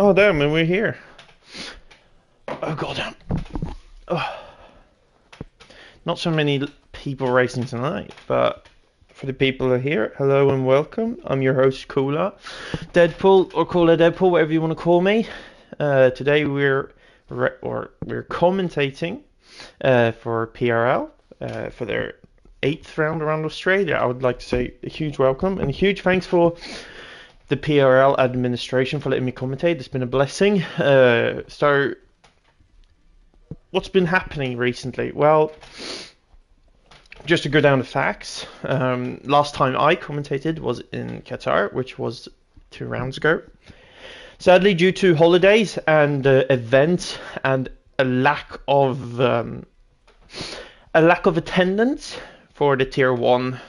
Oh, damn, and we're here. Oh, goddamn. Oh. Not so many people racing tonight, but for the people who are here, hello and welcome. I'm your host, Cooler. Deadpool, or Cooler Deadpool, whatever you want to call me. Today we're commentating for PRL for their 8th round around Australia. I would like to say a huge welcome and a huge thanks for the PRL administration for letting me commentate. It's been a blessing. So, what's been happening recently? Well, just to go down the facts, last time I commentated was in Qatar, which was 2 rounds ago. Sadly, due to holidays and events and a lack of attendance for the Tier 1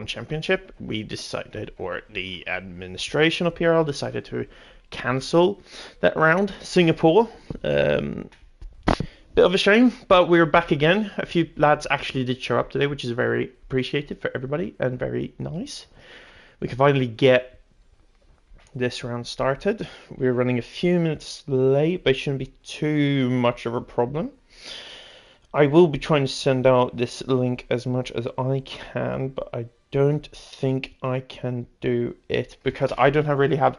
championship, we decided, or the administration of PRL decided to cancel that round. Singapore, bit of a shame, but we're back again. A few lads actually did show up today, which is very appreciated for everybody and very nice. We can finally get this round started. We're running a few minutes late, but it shouldn't be too much of a problem. I will be trying to send out this link as much as I can, but I don't think I can do it because I don't really have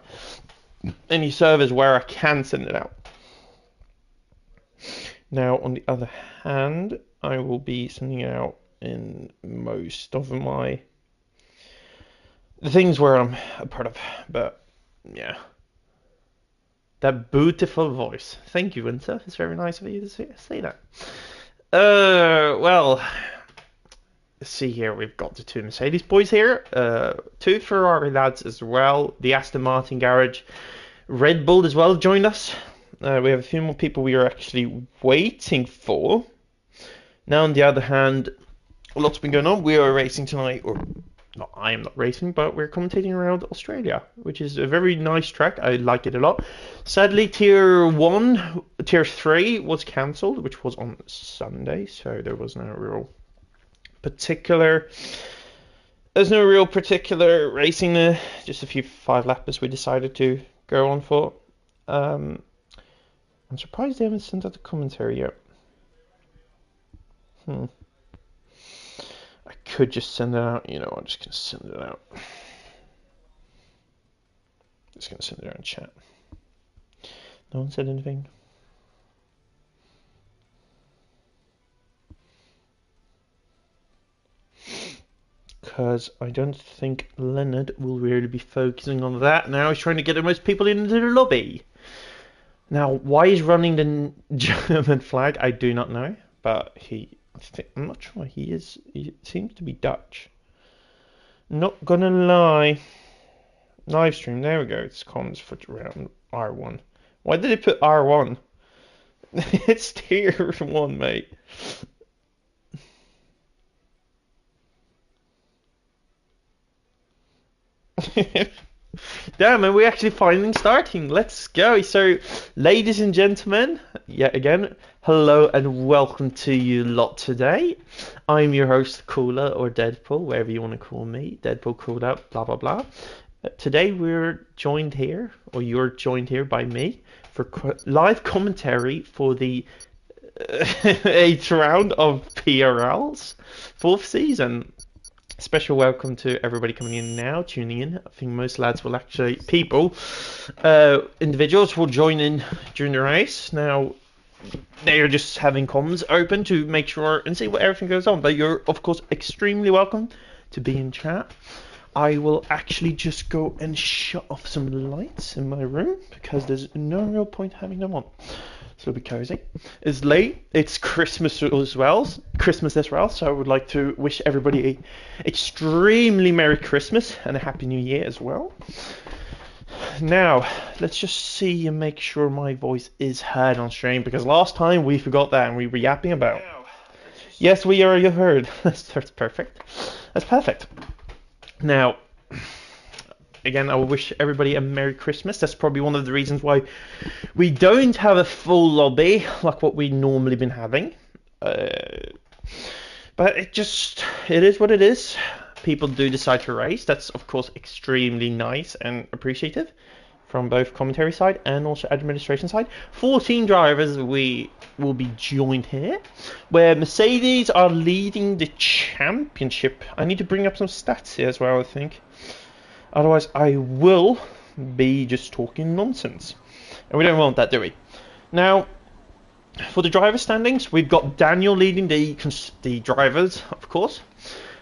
any servers where I can send it out. Now, on the other hand, I will be sending it out in most of the things where I'm a part of, but yeah. That beautiful voice. Thank you, Winter. It's very nice of you to say that. Well, let's see here. We've got the 2 Mercedes boys here, 2 Ferrari lads as well. The Aston Martin garage, Red Bull as well joined us. We have a few more people we are actually waiting for. Now, on the other hand, a lot's been going on. We are racing tonight, or no, I am not racing, but we're commentating around Australia, which is a very nice track. I like it a lot. Sadly, Tier 3 was cancelled, which was on Sunday, so there was no real particular racing. Just a few 5-lappers we decided to go on for. I'm surprised they haven't sent out the commentary yet. I could just send it out. You know, I'm just going to send it out. Just going to send it out in chat. No one said anything. Because I don't think Leonard will really be focusing on that. Now he's trying to get the most people into the lobby. Now, why he's running the German flag, I do not know. But I'm not sure. He seems to be Dutch. Not gonna lie. Live stream. There we go. It's comms for round R1. Why did they put R1? It's Tier 1, mate. Damn, and we're actually finally starting. Let's go. So, ladies and gentlemen, yet again, hello and welcome to you lot today. I'm your host, Cooler, or Deadpool, wherever you want to call me. Deadpool, Cooler, blah, blah, blah. Today we're joined here, or you're joined here by me, for live commentary for the 8th round of PRL's 4th season. Special welcome to everybody coming in now, tuning in. I think most lads will actually, individuals will join in during the race. Now, they are just having comms open to make sure and see what everything goes on. But you're, of course, extremely welcome to be in chat. I will actually just go and shut off some lights in my room because there's no real point having them on. So it'll be cozy. It's late. It's Christmas as well. So I would like to wish everybody a extremely Merry Christmas and a Happy New Year as well. Now, let's just see and make sure my voice is heard on stream because last time we forgot that and we were yapping about. Yes, we already heard. That's perfect. That's perfect. Now, again, I will wish everybody a Merry Christmas. That's probably one of the reasons why we don't have a full lobby like what we normally been having. But it is what it is. People do decide to race. That's, of course, extremely nice and appreciative. from both commentary side and also administration side. 14 drivers we will be joined here, where Mercedes are leading the championship. I need to bring up some stats here as well, I think. Otherwise, I will be just talking nonsense. And we don't want that, do we? Now, for the driver standings, we've got Daniel leading the drivers, of course.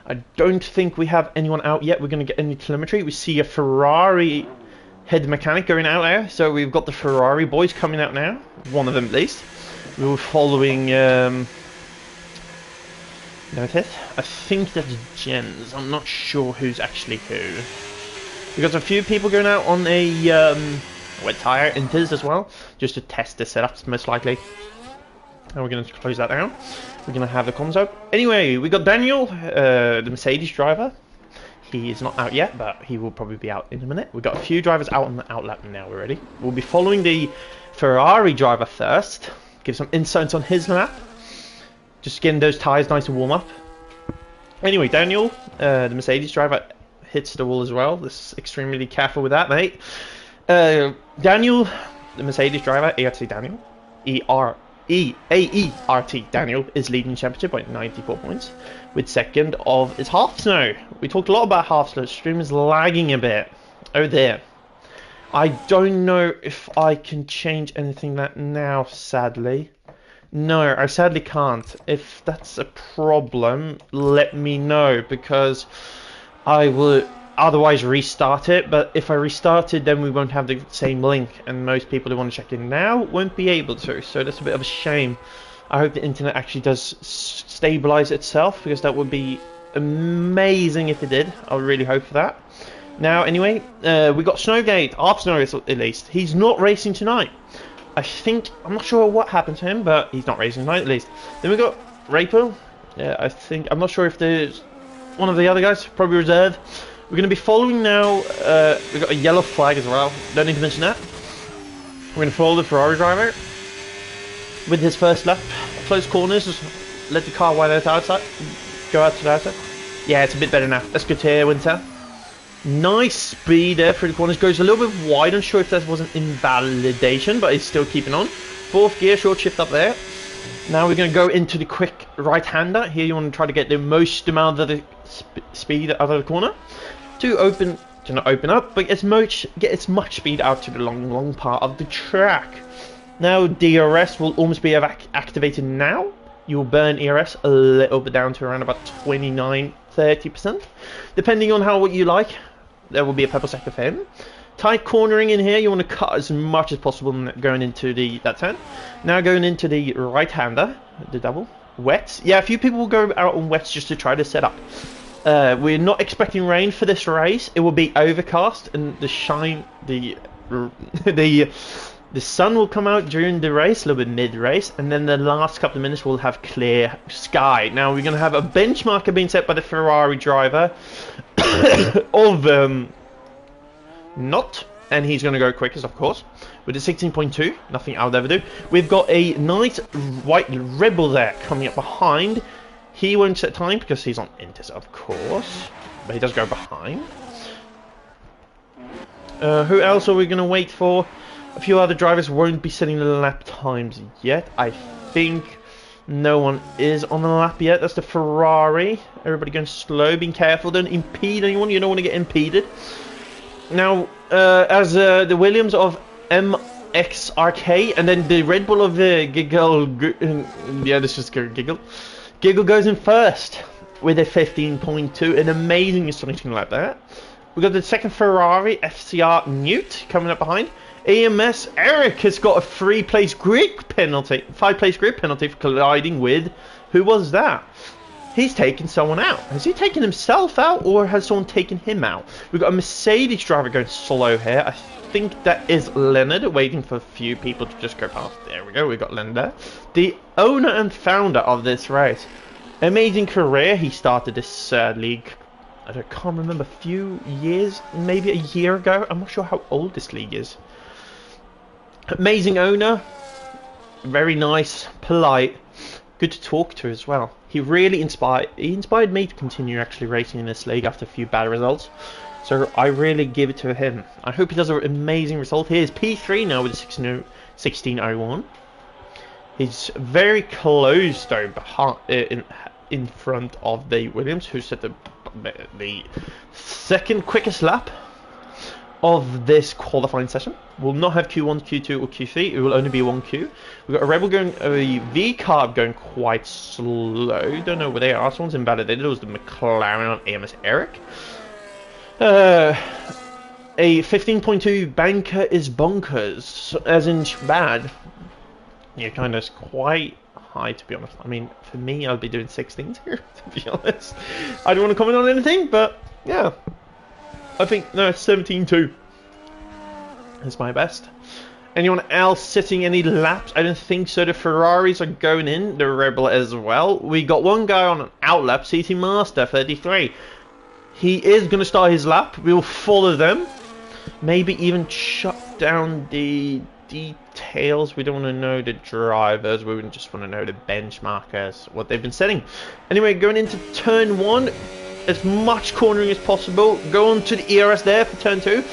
I don't think we have anyone out yet. We're going to get any telemetry. We see a Ferrari head mechanic going out there. So we've got the Ferrari boys coming out now. One of them at least. We were following... notice. I think that's Jens. I'm not sure who's actually who. We've got a few people going out on a wet tyre inters as well. Just to test the setups, most likely. And we're going to close that down. We're going to have the comms up. Anyway, we got Daniel, the Mercedes driver. He is not out yet, but he will probably be out in a minute. We've got a few drivers out on the outlap now already. We'll be following the Ferrari driver first. Give some insights on his lap. Just getting those tyres nice and warm up. Anyway, Daniel, the Mercedes driver, hits the wall as well. Just extremely careful with that, mate. Daniel, the Mercedes driver, ART Daniel, AERT Daniel is leading the championship by 94 points, with second of is half snow. We talked a lot about half snow. Stream is lagging a bit. Oh there. I don't know if I can change anything that now, sadly. No, I sadly can't. If that's a problem, let me know, because I will otherwise restart it. But if I restart it, then we won't have the same link, and most people who want to check in now won't be able to. So that's a bit of a shame. I hope the internet actually does stabilize itself, because that would be amazing if it did. I really hope for that. Now, anyway, we got Snowgate, half snow at least. He's not racing tonight. I'm not sure what happened to him, but he's not racing tonight at least. Then we got Rapo. Yeah, I'm not sure if there's one of the other guys, probably reserve. We're going to be following now. We've got a yellow flag as well. Don't need to mention that. We're going to follow the Ferrari driver with his first lap. Close corners, just let the car wide out outside. Go out to the outside. Yeah, it's a bit better now. That's good to hear, Winter. Nice speed there through the corners. Goes a little bit wide. I'm sure if that was an invalidation, but he's still keeping on. Fourth gear, short shift up there. Now we're going to go into the quick right-hander. Here you want to try to get the most amount of the speed out of the corner. To not open up, but get as much speed out to the long part of the track. Now DRS will almost be activated now. You'll burn ERS a little bit down to around about 29-30%. Depending on what you like. There will be a purple sector for him. Tight cornering in here, you want to cut as much as possible going into that turn. Now going into the right-hander, the double. Wets. Yeah, a few people will go out on wets just to try to set up. We're not expecting rain for this race. It will be overcast, and the sun will come out during the race, a little bit mid-race, and then the last couple of minutes we'll have clear sky. Now we're going to have a benchmarker being set by the Ferrari driver of not, and he's going to go quickest, of course, with a 16.2. Nothing I'll ever do. We've got a nice white rebel there coming up behind. He won't set time because he's on inters, of course, but he does go behind. Who else are we going to wait for? A few other drivers won't be setting the lap times yet. I think no one is on the lap yet. That's the Ferrari. Everybody going slow, being careful. Don't impede anyone. You don't want to get impeded. Now, as the Williams of MXRK, and then the Red Bull of Giggle. Yeah, this is Giggle. Giggle goes in first with a 15.2. An amazing astonishing lap there. We got the second Ferrari FCR Newt coming up behind. EMS Eric has got a 5-place grid penalty for colliding with, who was that? He's taken someone out. Has he taken himself out, or has someone taken him out? We've got a Mercedes driver going slow here. I think that is Leonard, waiting for a few people to just go past. There we go, we got Leonard there. The owner and founder of this race. Amazing career. He started this league, I can't remember, a few years, maybe a year ago. I'm not sure how old this league is. Amazing owner, very nice, polite, good to talk to as well. He really inspired me to continue actually racing in this league after a few bad results. So I really give it to him. I hope he does an amazing result. He is P3 now with a 16:01. He's very close though, in front of the Williams, who set the second quickest lap of this qualifying session. We'll not have Q1, Q2 or Q3. It will only be 1Q. We've got a Rebel going, a V-Carb going quite slow. Don't know where they are. Someone's invalidated. It was the McLaren on AMS Eric. A 15.2 banker is bonkers, as in bad. Yeah, kind of quite high, to be honest. I mean, for me, I'll be doing 16s here, to be honest. I don't want to comment on anything, but yeah. I think, no, 17.2 is my best. Anyone else sitting any laps? I don't think so. The Ferraris are going in, the Rebel as well. We got one guy on an out lap, CT Master, 33. He is going to start his lap. We will follow them. Maybe even shut down the details. We don't want to know the drivers. We just want to know the benchmarkers, what they've been setting. Anyway, going into turn 1. As much cornering as possible. Go on to the ERS there for turn 2.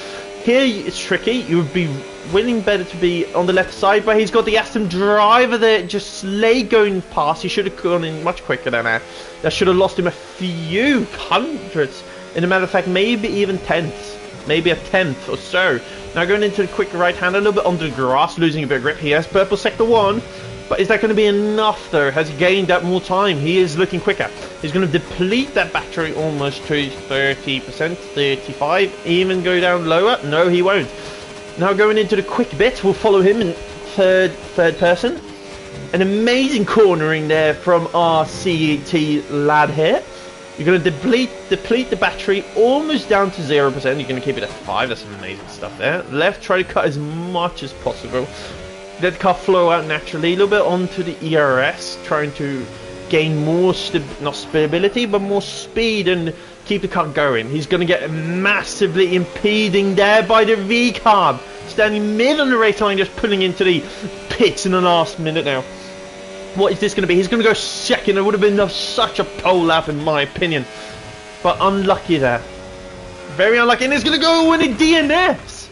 Here it's tricky. You would be willing better to be on the left side, but he's got the Aston driver there just late going past. He should have gone in much quicker than that. That should have lost him a few hundreds. In a matter of fact, maybe even tenths. Maybe a tenth or so. Now going into the quick right hand, a little bit under the grass, losing a bit of grip. He has purple sector 1. But is that going to be enough though? Has he gained that more time? He is looking quicker. He's going to deplete that battery almost to 30%, 35, even go down lower? No, he won't. Now going into the quick bit, we'll follow him in third person. An amazing cornering there from our CET lad here. You're going to deplete the battery almost down to 0%. You're going to keep it at 5. That's some amazing stuff there. Left, try to cut as much as possible. Let the car flow out naturally. A little bit onto the ERS, trying to gain more not stability, but more speed and keep the car going. He's going to get massively impeding there by the V-Carb. Standing mid on the race line, just pulling into the pits in the last minute now. What is this going to be? He's going to go second. It would have been such a pole lap in my opinion. But unlucky there. Very unlucky. And he's going to go in a DNFs.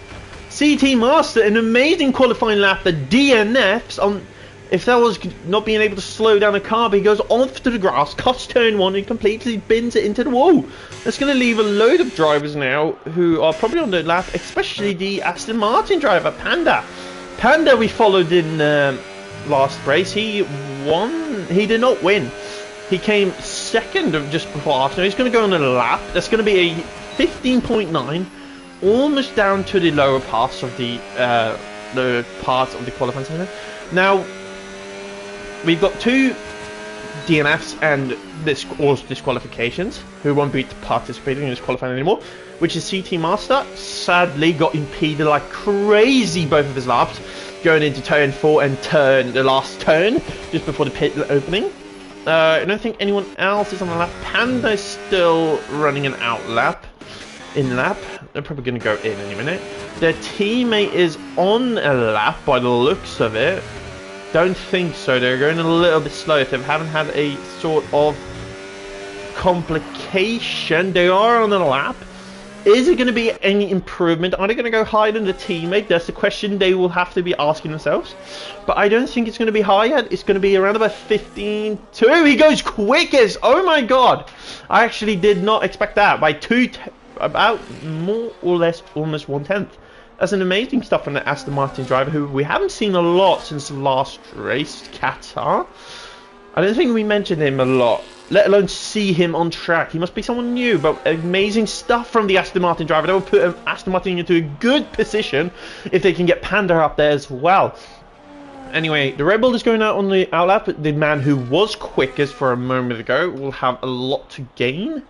CT Master, an amazing qualifying lap that DNFs on. If that was not being able to slow down a car, but he goes off to the grass, cuts turn 1 and completely bins it into the wall. That's going to leave a load of drivers now who are probably on the lap, especially the Aston Martin driver, Panda. Panda we followed in last race. He won. He did not win. He came second just before Arsenal. He's going to go on a lap. That's going to be a 15.9. Almost down to the lower parts of the qualifying center. Now we've got 2 DNFs and disqualifications who won't be participating in this qualifying anymore, which is CT Master. Sadly got impeded like crazy both of his laps going into turn 4 and the last turn just before the pit opening. I don't think anyone else is on the lap. Panda is still running an out lap. In lap, they're probably going to go in any minute. Their teammate is on a lap by the looks of it. Don't think so. They're going a little bit slow. If they haven't had a sort of complication, they are on a lap. Is it going to be any improvement? Are they going to go higher than the teammate? That's the question they will have to be asking themselves. But I don't think it's going to be higher. It's going to be around about 15.2. He goes quickest. Oh my god. I actually did not expect that. By about more or less almost 1/10. That's an amazing stuff from the Aston Martin driver who we haven't seen a lot since the last race, Qatar. I don't think we mentioned him a lot, let alone see him on track. He must be someone new, but amazing stuff from the Aston Martin driver. That will put Aston Martin into a good position if they can get Panda up there as well. Anyway, the Red Bull is going out on the outlap. The man who was quickest for a moment ago will have a lot to gain.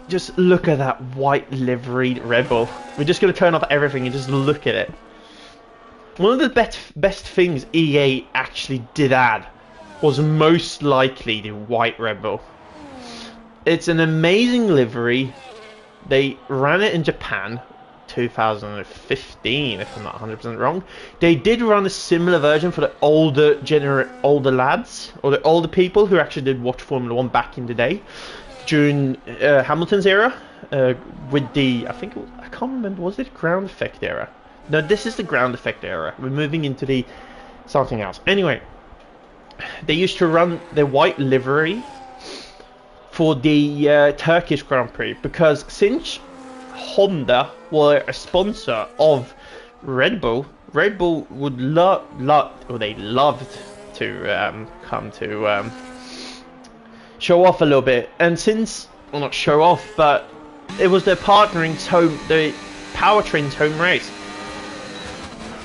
Just look at that white liveried Red Bull. We're just going to turn off everything and just look at it. One of the best things EA actually did add was most likely the white Red Bull. It's an amazing livery. They ran it in Japan 2015, if I'm not 100% wrong. They did run a similar version for the older lads, or the older people who actually did watch Formula 1 back in the day, during Hamilton's era, with the, I can't remember, was it ground effect era? No, this is the ground effect era. We're moving into the something else. Anyway, they used to run the white livery for the Turkish Grand Prix, because since Honda were a sponsor of Red Bull would they loved to come to show off a little bit. And since, well, not show off, but it was their partnering's home, the powertrain's home race,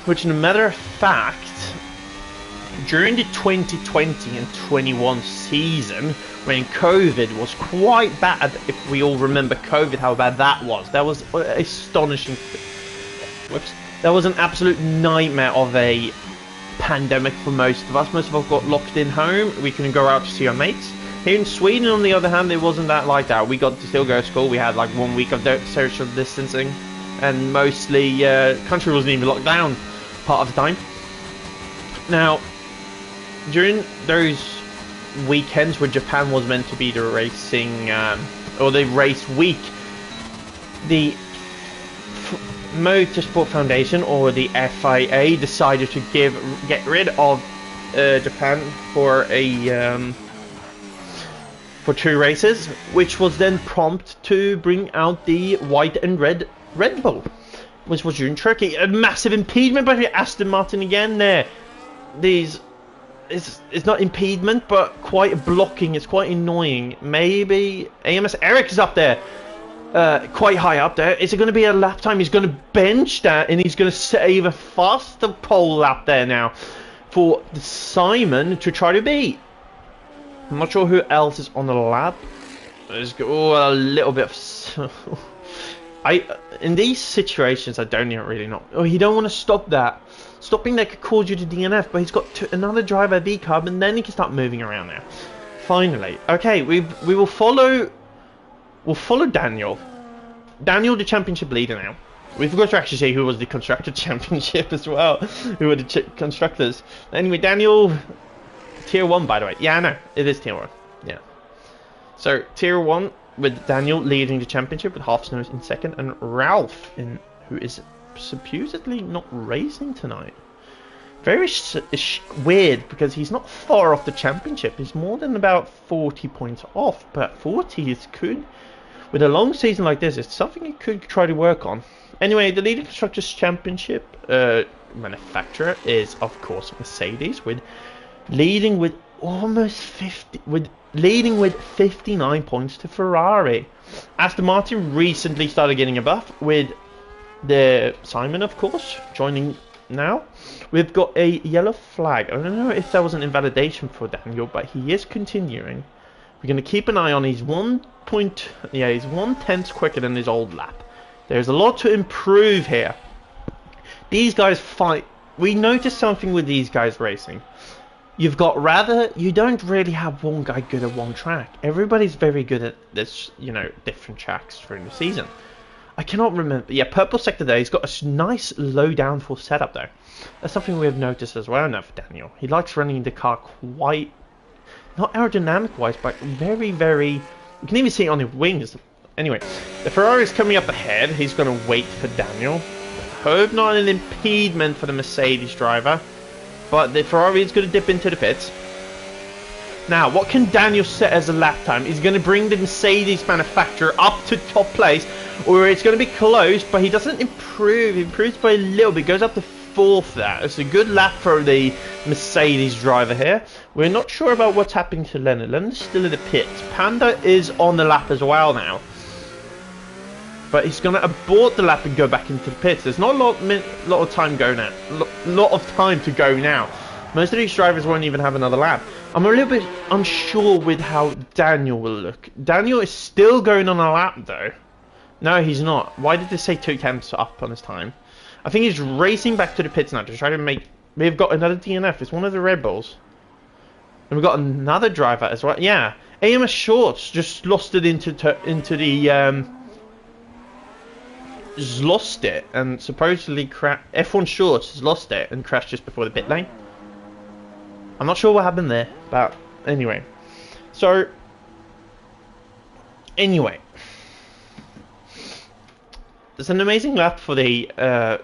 which, in a matter of fact, during the 2020 and 21 season, when COVID was quite bad, if we all remember COVID, how bad that was astonishing. Whoops. That was an absolute nightmare of a pandemic for most of us. Most of us got locked in home. We couldn't go out to see our mates. Here in Sweden, on the other hand, it wasn't that like that. We got to still go to school. We had like 1 week of social distancing, and mostly country wasn't even locked down part of the time. Now, during those weekends where Japan was meant to be the racing or the race week, the Motorsport Foundation, or the FIA, decided to get rid of Japan for for 2 races, which was then prompt to bring out the white and red Red Bull, which was during Turkey. A massive impediment by Aston Martin again there. It's not impediment, but quite blocking. It's quite annoying. Maybe AMS Eric is up there, quite high up there. Is it going to be a lap time? He's going to bench that, and he's going to save a faster pole lap there now for Simon to try to beat. I'm not sure who else is on the lap. Let's go a little bit of... in these situations, I don't even really know. Oh, you don't want to stop that. Stopping that could cause you to DNF, but he's got another driver V-Cub, and then he can start moving around now. Finally. Okay, we will follow... We'll follow Daniel. Daniel, the championship leader now. We forgot to actually say who was the Constructor Championship as well. Who were the constructors. Anyway, Daniel... Tier 1, by the way. Yeah, I know. It is Tier 1. Yeah. So, Tier 1 with Daniel leading the championship with Half Snows in second, and Ralph, who is supposedly not racing tonight. Very weird, because he's not far off the championship. He's more than about 40 points off, but 40 is good. With a long season like this, it's something you could try to work on. Anyway, the leading Constructors Championship manufacturer is, of course, Mercedes, leading with 59 points to Ferrari. Aston Martin recently started getting a buff with the Simon, of course, joining now. We've got a yellow flag. I don't know if that was an invalidation for Daniel, but he is continuing. We're going to keep an eye on. He's 1/10 quicker than his old lap. There's a lot to improve here. These guys fight. We noticed something with these guys racing. You don't really have one guy good at one track. Everybody's very good at this, different tracks during the season. I cannot remember. Yeah, Purple Sector there. He's got a nice low downforce setup though. That's something we have noticed as well now for Daniel. He likes running the car quite, not aerodynamic wise, but very, very, you can even see it on the wings. Anyway, the Ferrari is coming up ahead. He's going to wait for Daniel. Hope not an impediment for the Mercedes driver. But the Ferrari is going to dip into the pits. Now, what can Daniel set as a lap time? He's going to bring the Mercedes manufacturer up to top place, or it's going to be close, but he doesn't improve. He improves by a little bit. Goes up to 4th there. It's a good lap for the Mercedes driver here. We're not sure about what's happening to Leonard. Leonard's still in the pits. Panda is on the lap as well now. But he's going to abort the lap and go back into the pits. There's not a lot of time to go now. Most of these drivers won't even have another lap. I'm a little bit unsure with how Daniel will look. Daniel is still going on a lap though. No, he's not. Why did they say 2 tenths up on his time? I think he's racing back to the pits now to try to make... We've got another DNF. It's one of the Red Bulls. And we've got another driver as well. Yeah. AMS Shorts just lost it into the... has lost it, and supposedly F1 Short has lost it and crashed just before the pit lane. I'm not sure what happened there, but anyway. So, anyway. There's an amazing lap for the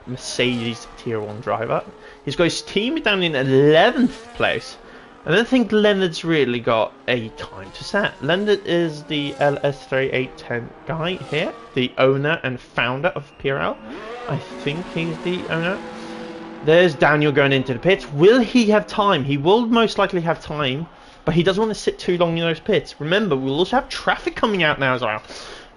Mercedes Tier 1 driver. He's got his team down in 11th place. I don't think Leonard's really got a time to set. Leonard is the LS3810 guy here, the owner and founder of PRL. I think he's the owner. There's Daniel going into the pits. Will he have time? He will most likely have time, but he doesn't want to sit too long in those pits. Remember, we'll also have traffic coming out now as well.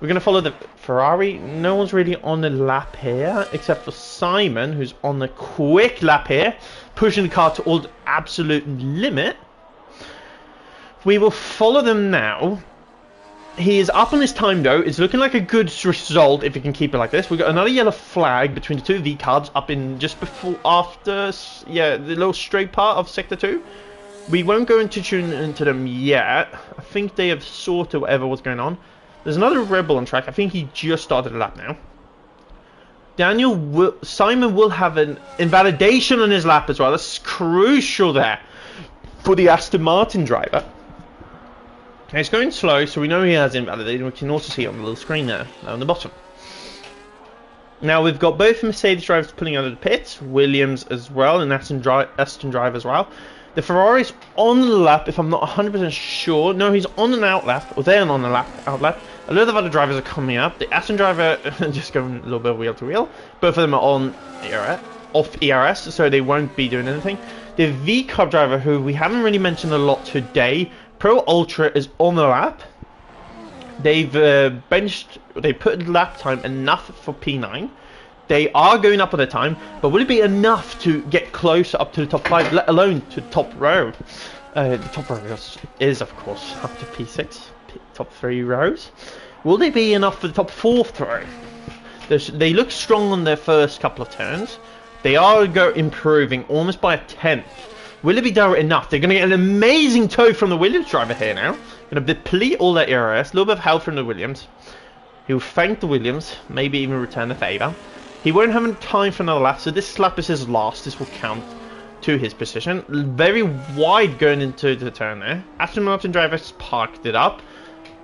We're going to follow the Ferrari. No one's really on the lap here, except for Simon, who's on the quick lap here, pushing the car to all the absolute limit. We will follow them now. He is up on his time, though. It's looking like a good result if he can keep it like this. We've got another yellow flag between the two V-carbs up in just before, after, yeah, the little straight part of Sector 2. We won't go into tune into them yet. I think they have sorted whatever was going on. There's another Rebel on track. I think he just started a lap now. Simon will have an invalidation on his lap as well. That's crucial there for the Aston Martin driver. He's going slow, so we know he has invalidated. We can also see it on the little screen there on the bottom. Now we've got both Mercedes drivers pulling out of the pits, Williams as well, and Aston driver as well. The Ferrari's on the lap, if I'm not 100% sure. No, he's on an out lap, or they're on the out lap. A lot of other drivers are coming up. The Aston driver just going a little bit wheel to wheel. Both of them are on off ERS, so they won't be doing anything. The V-Carb driver, who we haven't really mentioned a lot today, Pro Ultra, is on the lap. They've they put lap time enough for P9. They are going up on their time, but will it be enough to get closer up to the top 5, let alone to the top row? The top row is, of course, up to P6, top 3 rows. Will they be enough for the top 4th row? They look strong on their first couple of turns. They are improving almost by a 10th. Will it be enough? They're going to get an amazing tow from the Williams driver here now. Going to deplete all their ERS, a little bit of help from the Williams. He'll thank the Williams, maybe even return the favour. He won't have time for another lap, so this lap is his last. This will count to his position. Very wide going into the turn there. Aston Martin driver just parked it up.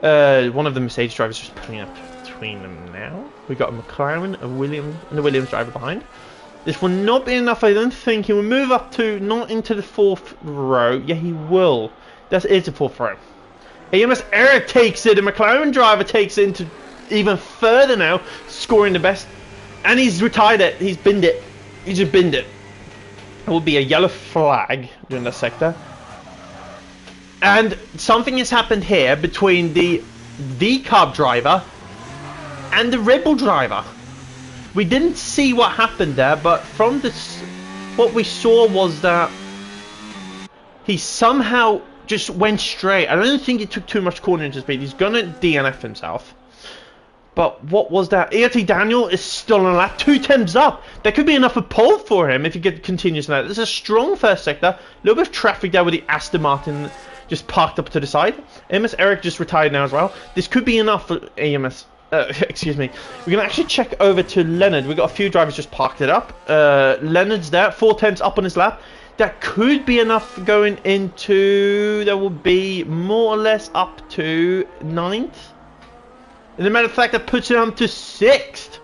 One of the Mercedes drivers just putting up between them now. We've got a McLaren, a Williams, and the Williams driver behind. This will not be enough, I don't think. He will move up to, not into the 4th row. Yeah, he will. That is the 4th row. AMS Eric takes it. The McLaren driver takes it into even further now, scoring the best. And he's retired it. He's binned it. He just binned it. It will be a yellow flag during that sector. And something has happened here between the V-Carb driver and the Rebel driver. We didn't see what happened there, but from this, what we saw was that he somehow just went straight. I don't think he took too much corner into speed. He's gonna DNF himself. But what was that? ERT Daniel is still on a lap, 2 temps up. There could be enough of pole for him if he continues that. There's a strong first sector. A little bit of traffic there with the Aston Martin just parked up to the side. AMS Eric just retired now as well. This could be enough for AMS. Excuse me. We're going to actually check over to Leonard. We've got a few drivers just parked it up. Leonard's there, 4 temps up on his lap. That could be enough going into... There will be more or less up to 9th. As a matter of fact, that puts him to 6th.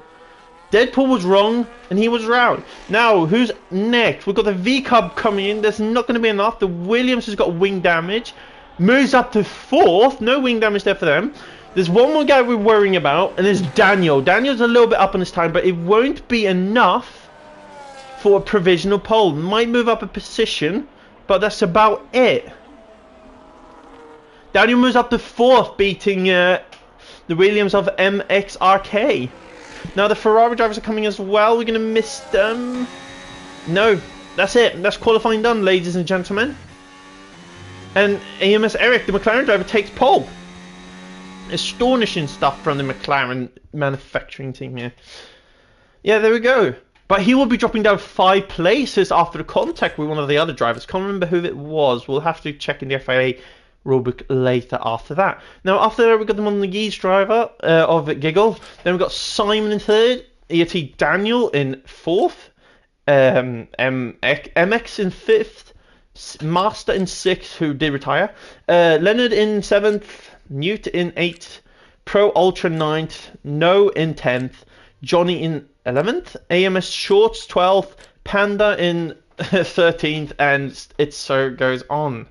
Deadpool was wrong, and he was Roud. Now, who's next? We've got the V-Cub coming in. There's not going to be enough. The Williams has got wing damage. Moves up to 4th. No wing damage there for them. There's one more guy we're worrying about, and there's Daniel. Daniel's a little bit up on his time, but it won't be enough for a provisional pole. Might move up a position, but that's about it. Daniel moves up to 4th, beating... the Williams of MXRK. Now the Ferrari drivers are coming as well. We're going to miss them. No, that's it. That's qualifying done, ladies and gentlemen. And AMS Eric, the McLaren driver, takes pole. Astonishing stuff from the McLaren manufacturing team here. Yeah, there we go. But he will be dropping down 5 places after the contact with one of the other drivers. Can't remember who it was. We'll have to check in the FIA rulebook later after that. Now after that we've got the Monagese driver of Giggle. Then we've got Simon in 3rd. EOT Daniel in 4th, MX in 5th, Master in 6th, who did retire, Leonard in 7th, Newt in 8th, Pro Ultra 9th, No in 10th, Johnny in 11th, AMS Shorts 12th, Panda in 13th, and it so goes on.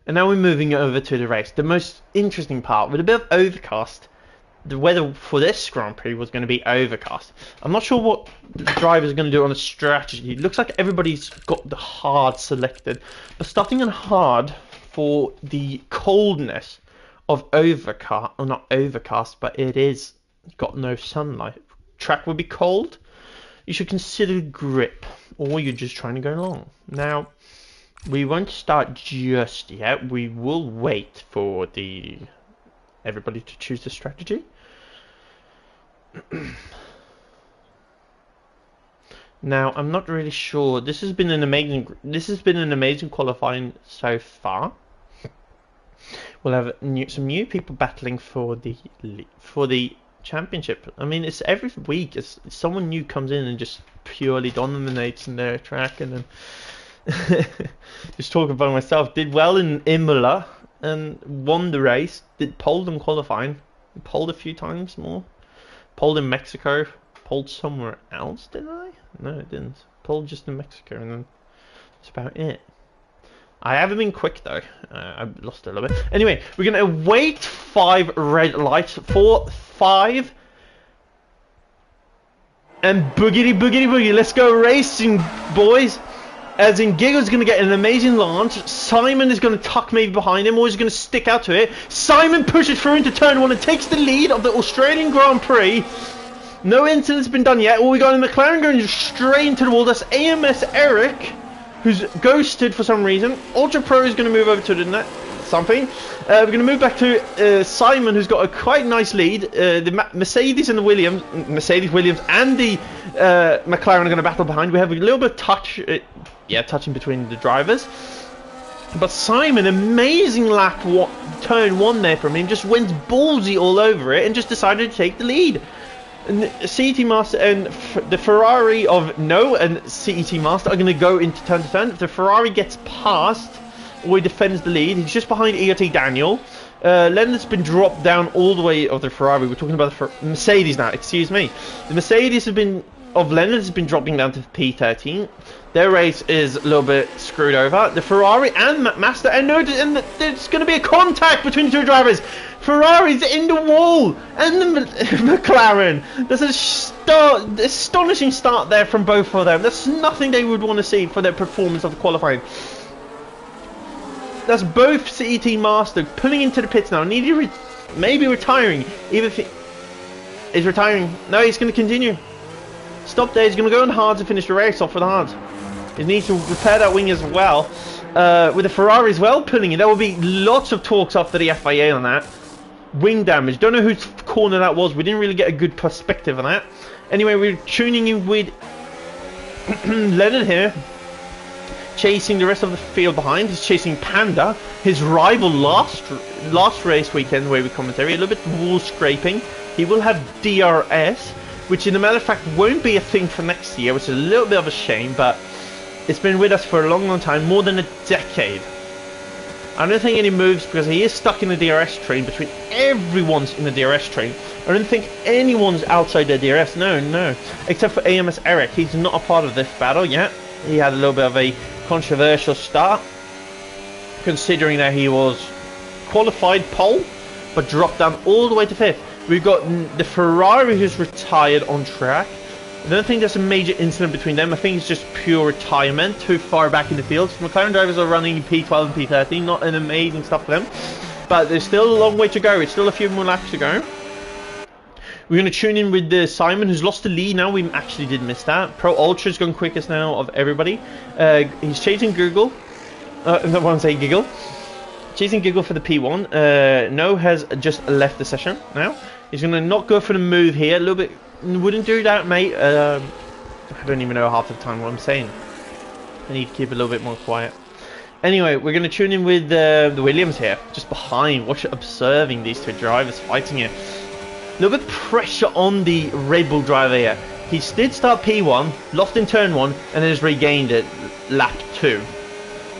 And now we're moving over to the race. The most interesting part, with a bit of overcast, the weather for this Grand Prix was going to be overcast. I'm not sure what the driver's going to do on the strategy. It looks like everybody's got the hard selected. But starting on hard for the coldness of overcast, or not overcast, but it is got no sunlight. Track will be cold. You should consider grip, or you're just trying to go long. Now, we won't start just yet. We will wait for everybody to choose the strategy. Now, I'm not really sure. This has been an amazing qualifying so far. We'll have some new people battling for the championship. I mean, it's every week. Someone new comes in and just purely dominates in their track, and then just talking about myself, did well in Imola and won the race. Did poled in qualifying, poled a few times more, poled in Mexico, poled somewhere else. Did I? No, it didn't. Poled just in Mexico, and then that's about it. I haven't been quick though. I lost a little bit. Anyway, we're gonna wait 5 red lights, 4, 5, and boogity boogity boogie. Let's go racing, boys. As in, Giggle's going to get an amazing launch. Simon is going to tuck maybe behind him, or he's going to stick out to it. Simon pushes through into turn 1 and takes the lead of the Australian Grand Prix. No incident's been done yet. All we got in McLaren going straight into the wall. That's AMS Eric, who's ghosted for some reason. Ultra Pro is going to move over to the net. Something. We're going to move back to Simon, who's got a quite nice lead. The Mercedes and the Williams, and the McLaren are going to battle behind. We have a little bit of touch, touching between the drivers. But Simon, amazing lap, turn 1 there from him, just went ballsy all over it and just decided to take the lead. And CET Master and the Ferrari of No and CET Master are going to go into turn to turn. If the Ferrari gets past, or he defends the lead, he's just behind EOT Daniel. Leonard's been dropped down all the way of the Ferrari. We're talking about the Mercedes now, excuse me. The Mercedes of Leonard has been dropping down to P13. Their race is a little bit screwed over. The Ferrari and Master, and there's going to be a contact between the two drivers. Ferrari's in the wall, and the McLaren. There's an astonishing start there from both of them. That's nothing they would want to see for their performance of the qualifying. That's both CET Master pulling into the pits now. Maybe retiring. Even if he's retiring. No, he's going to continue. Stop there. He's going to go on hard to finish the race off for the hard. He needs to repair that wing as well. With the Ferrari as well pulling in. There will be lots of talks after the FIA on that. Wing damage. Don't know whose corner that was. We didn't really get a good perspective on that. Anyway, we're tuning in with Leonard here, chasing the rest of the field behind. He's chasing Panda, his rival last race weekend where we commentary. A little bit wall scraping. He will have DRS, which in a matter of fact won't be a thing for next year, which is a little bit of a shame, but it's been with us for a long time, more than a decade. I don't think any moves, because he is stuck in the DRS train. Between everyone's in the DRS train, I don't think anyone's outside their DRS. No, except for AMS Eric. He's not a part of this battle yet. He had a little bit of a controversial start, considering that he was qualified pole but dropped down all the way to 5th. We've got the Ferrari who's retired on track. I don't think there's a major incident between them. I think it's just pure retirement, too far back in the field. McLaren drivers are running P12 and P13, not an amazing stuff for them, but there's still a long way to go. It's still a few more laps to go. We're going to tune in with Simon, who's lost the lead now. We actually did miss that. Pro Ultra's gone quickest now of everybody. He's chasing Google. I don't want to say Giggle. Chasing Giggle for the P1. No has just left the session now. He's going to not go for the move here. A little bit. Wouldn't do that, mate. I don't even know half the time what I'm saying. I need to keep a little bit more quiet. Anyway, we're going to tune in with the Williams here. Just behind. Observing these two drivers fighting here. A little bit of pressure on the Red Bull driver here. He did start P1, lost in turn 1, and then has regained it lap 2.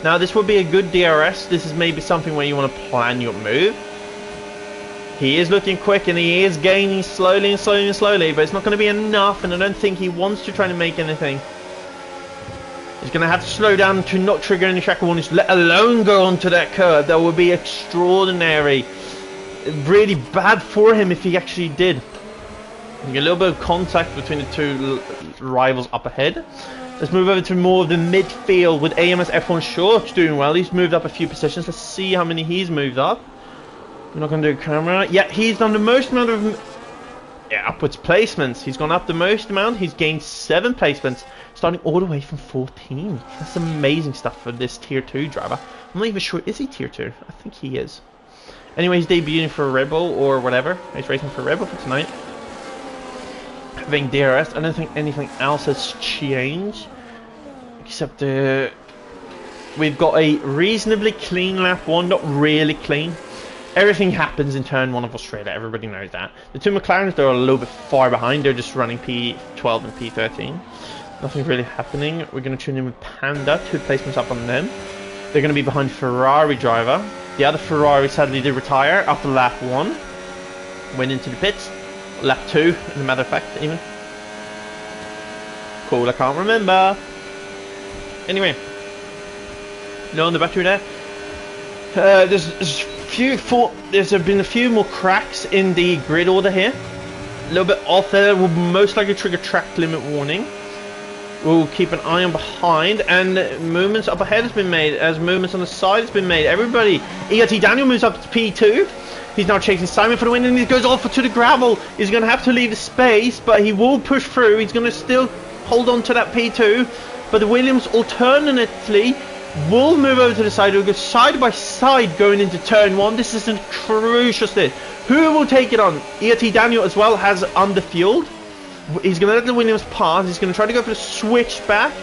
Now this would be a good DRS. This is maybe something where you want to plan your move. He is looking quick and he is gaining slowly and slowly and slowly, but it's not going to be enough, and I don't think he wants to try to make anything. He's going to have to slow down to not trigger any track warnings, let alone go onto that curb. That would be extraordinary. Really bad for him if he actually did. You get a little bit of contact between the two rivals up ahead. Let's move over to more of the midfield with AMS F1 Shorts doing well. He's moved up a few positions. Let's see how many he's moved up. We're not going to do a camera. Yeah, he's done the most amount of upwards placements. He's gone up the most amount. He's gained 7 placements, starting all the way from 14. That's amazing stuff for this Tier 2 driver. I'm not even sure, is he Tier 2? I think he is. Anyway, he's debuting for Red Bull or whatever. He's racing for Red Bull for tonight. Having DRS, I don't think anything else has changed. Except we've got a reasonably clean lap 1, not really clean. Everything happens in turn 1 of Australia, everybody knows that. The two McLarens, they're a little bit far behind. They're just running P12 and P13. Nothing really happening. We're going to tune in with Panda, 2 placements up on them. They're going to be behind Ferrari driver. The other Ferrari sadly did retire after lap 1. Went into the pits. Lap 2, as a matter of fact, even. Cool, I can't remember. Anyway. No on the battery there. There's been a few more cracks in the grid order here. A little bit off there. Will most likely trigger track limit warning. We'll keep an eye on behind, and movements up ahead has been made, as movements on the side has been made. Everybody, ERT Daniel moves up to P2. He's now chasing Simon for the win, and he goes off to the gravel. He's going to have to leave the space, but he will push through. He's going to still hold on to that P2, but the Williams alternately will move over to the side. We'll go side by side going into turn 1. This is a crucial stint. Who will take it on? ERT Daniel as well has underfueled. He's going to let the Williams pass. He's going to try to go for the switchback.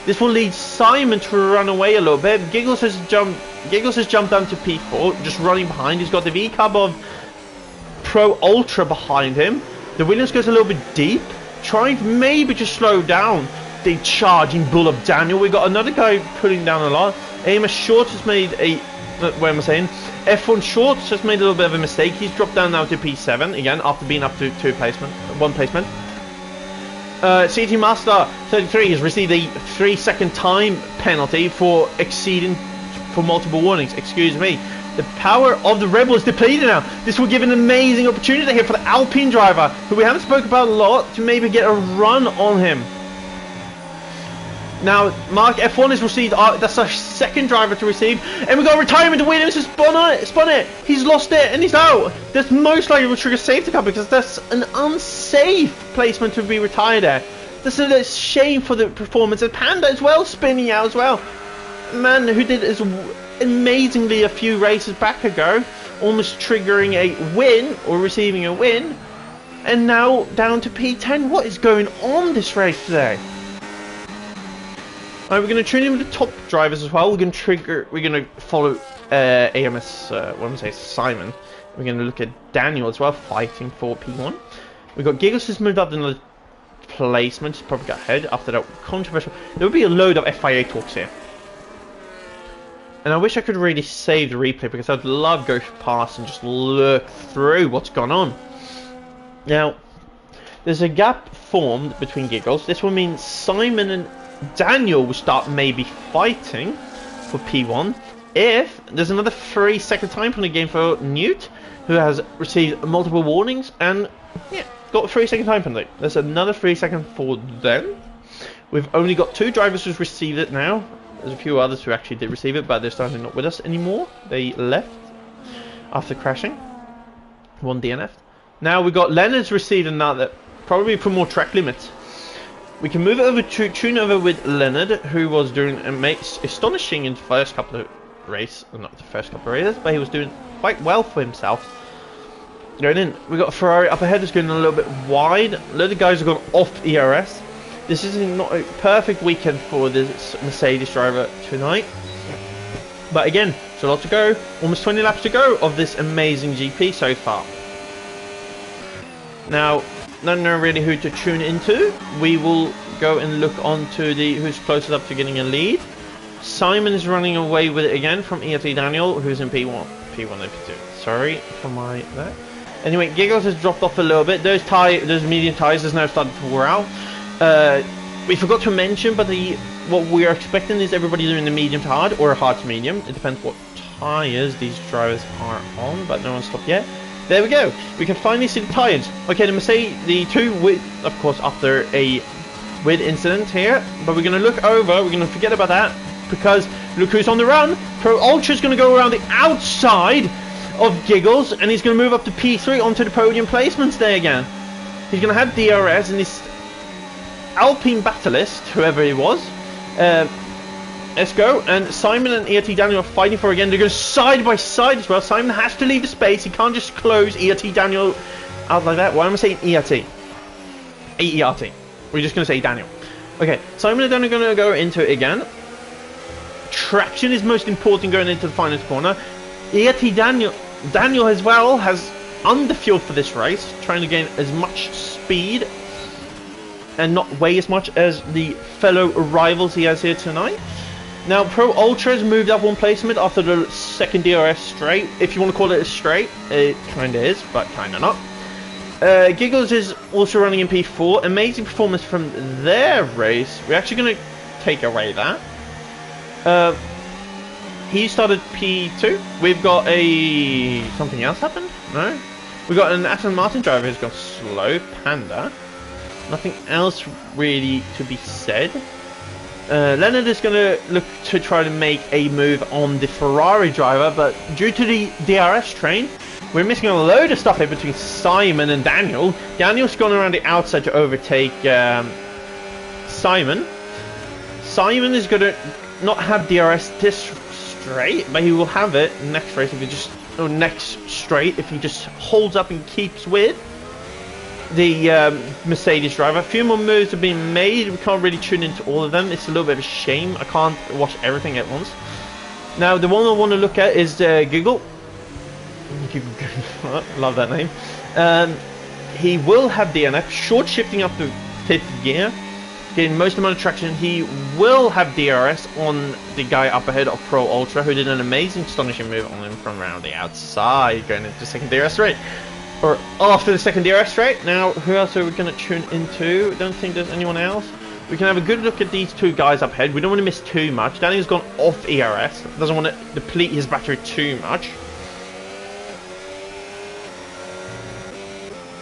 This will lead Simon to run away a little bit. Giggles has jumped down to P4, just running behind. He's got the V-Cub of Pro Ultra behind him. The Williams goes a little bit deep, trying maybe to slow down the charging bull of Daniel. We got another guy putting down a lot. AMS Shorts has made a... what am I saying? F1 Shorts has made a little bit of a mistake. He's dropped down now to P7 again after being up to 1 placement. CT Master 33 has received a 3-second time penalty for exceeding for multiple warnings. Excuse me. The power of the Red Bull is depleted now. This will give an amazing opportunity here for the Alpine driver, who we haven't spoken about a lot, to maybe get a run on him. Now, Mark F1 has received, that's our second driver to receive, and we got retirement. The Williams has spun it, he's lost it, and he's out. That's most likely will trigger safety car, because that's an unsafe placement to be retired at. That's a shame for the performance. And Panda as well, spinning out as well. Man who did as amazingly a few races back ago, almost triggering a win, or receiving a win, and now down to P10. What is going on this race today? Alright, we're going to tune in with the top drivers as well. We're going to follow AMS, Simon. We're going to look at Daniel as well, fighting for P1. We've got Giggles has moved up another placement, just probably got ahead after that controversial. There would be a load of FIA talks here. And I wish I could really save the replay, because I'd love to go past and just look through what's gone on. Now, there's a gap formed between Giggles. This will mean Simon and Daniel will start maybe fighting for P1 if there's another 3-second time penalty game for Newt, who has received multiple warnings and got a 3-second time penalty. There's another 3-second for them. We've only got 2 drivers who's received it now. There's a few others who actually did receive it, but they're starting not with us anymore. They left after crashing. 1 DNF. Now we've got Leonard's received another, probably for more track limits. We can move it over to tune over with Leonard, who was doing astonishing in the first couple of races, not the first couple of races, but he was doing quite well for himself. Going in, we got a Ferrari up ahead that's going a little bit wide. A lot of guys have gone off ERS. This is not a perfect weekend for this Mercedes driver tonight. But again, it's a lot to go. Almost 20 laps to go of this amazing GP so far. Now, don't know really who to tune into. We will go and look onto the who's closest up to getting a lead. Simon is running away with it again from ERT Daniel, who's in P1 and P2. Sorry for my that. Anyway, Giggles has dropped off a little bit. Those medium tires has now started to wear out. We forgot to mention, but what we are expecting is everybody doing the medium to hard or hard to medium. It depends what tires these drivers are on, but no one's stopped yet. There we go. We can finally see the tires. Okay, the Mercedes, the two with, of course, after a weird incident here, but we're gonna look over. We're gonna forget about that because look who's on the run. Pro Ultra's gonna go around the outside of Giggles, and he's gonna move up to P3 onto the podium placements there again. He's gonna have DRS and this Alpine Battlist, whoever he was. Esco and Simon and ERT Daniel are fighting for again. They're going side by side as well. Simon has to leave the space. He can't just close ERT Daniel out like that. Why am I saying ERT? AERT. We're just going to say Daniel. Okay, Simon and Daniel are going to go into it again. Traction is most important going into the final corner. ERT Daniel as well has underfueled for this race, trying to gain as much speed and not weigh as much as the fellow rivals he has here tonight. Now, Pro Ultra has moved up one placement after the second DRS straight. If you want to call it a straight, it kind of is, but kind of not. Giggles is also running in P4. Amazing performance from their race. We're actually going to take away that. He started P2. We've got something else happened? No? We've got an Aston Martin driver who's gone slow. Panda. Nothing else really to be said. Leonard is going to look to try to make a move on the Ferrari driver, but due to the DRS train, we're missing a load of stuff here between Simon and Daniel. Daniel's gone around the outside to overtake Simon. Simon is going to not have DRS this straight, but he will have it next race if he just, or next straight if he just holds up and keeps with the Mercedes driver. A few more moves have been made. We can't really tune into all of them. It's a little bit of a shame. I can't watch everything at once. Now, the one I want to look at is Giggle. Love that name. He will have DNF, short shifting up to 5th gear, getting most amount of traction. He will have DRS on the guy up ahead of Pro Ultra, who did an amazing, astonishing move on him from around the outside, going into second DRS straight. Or after the second DRS straight. Now, who else are we going to tune into? Don't think there's anyone else. We can have a good look at these two guys up ahead. We don't want to miss too much. Daniel's gone off ERS. Doesn't want to deplete his battery too much.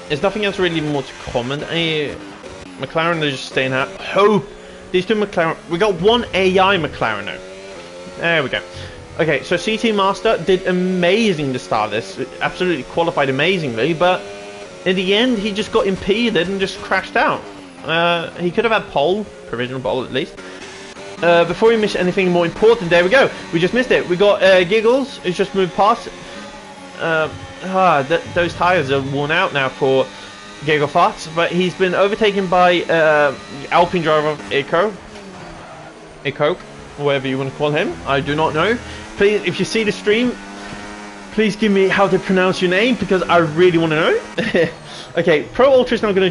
There's nothing else really more to comment. McLaren are just staying out. Hope these two McLaren. We got one AI McLaren now. There we go. Okay, so CT Master did amazing to start this. Absolutely qualified amazingly, but in the end he just got impeded and just crashed out. He could have had pole, provisional pole at least. Before we miss anything more important, there we go. We just missed it. We got Giggles, who's just moved past. Those tires are worn out now for Giggle Farts, but he's been overtaken by Alpine driver Eco, whatever you want to call him. I do not know. Please, if you see the stream, please give me how to pronounce your name because I really want to know. Okay, Pro Ultra is now going to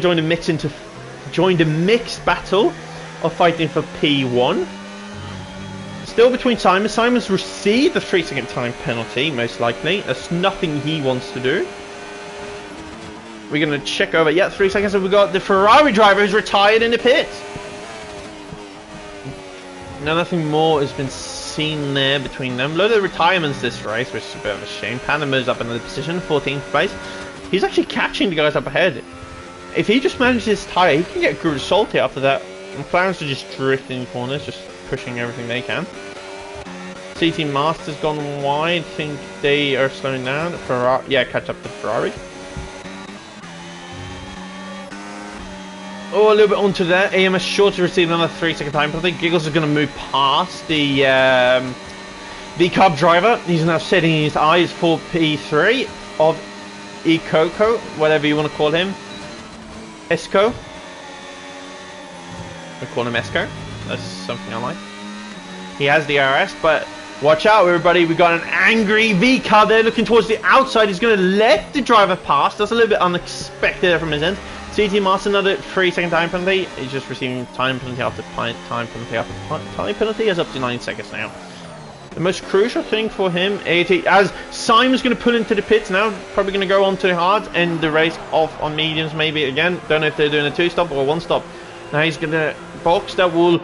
join the mixed battle of fighting for P1. Still between Simon. Simon's received the 3-second time penalty, most likely. That's nothing he wants to do. We're going to check over. Yeah, 3 seconds. And we've got the Ferrari driver who's retired in the pit. Now, nothing more has been seen there between them. Load of retirements this race, which is a bit of a shame. Panama's up in the position, 14th place. He's actually catching the guys up ahead. If he just manages his tyre, he can get a good result here after that. McLaren's are just drifting in corners, just pushing everything they can. CT Master's gone wide. I think they are slowing down. Ferrari, yeah, catch up to Ferrari. Oh, a little bit onto that. AMS short to receive another 3-second time. But I think Giggles is going to move past the V-Carb driver. He's now setting his eyes for P3 of Ecoco, whatever you want to call him. Esco. We call him Esco. That's something I like. He has the RS, but Watch out, everybody. We got an angry V-car there looking towards the outside. He's going to let the driver pass. That's a little bit unexpected there from his end. CT Master, another 3-second time penalty. He's just receiving time penalty after time penalty after time penalty. Is up to 9 seconds now. The most crucial thing for him, as Simon's going to pull into the pits now, probably going to go on to the hards, end the race off on mediums maybe again. Don't know if they're doing a 2-stop or a 1-stop. Now he's going to box. That will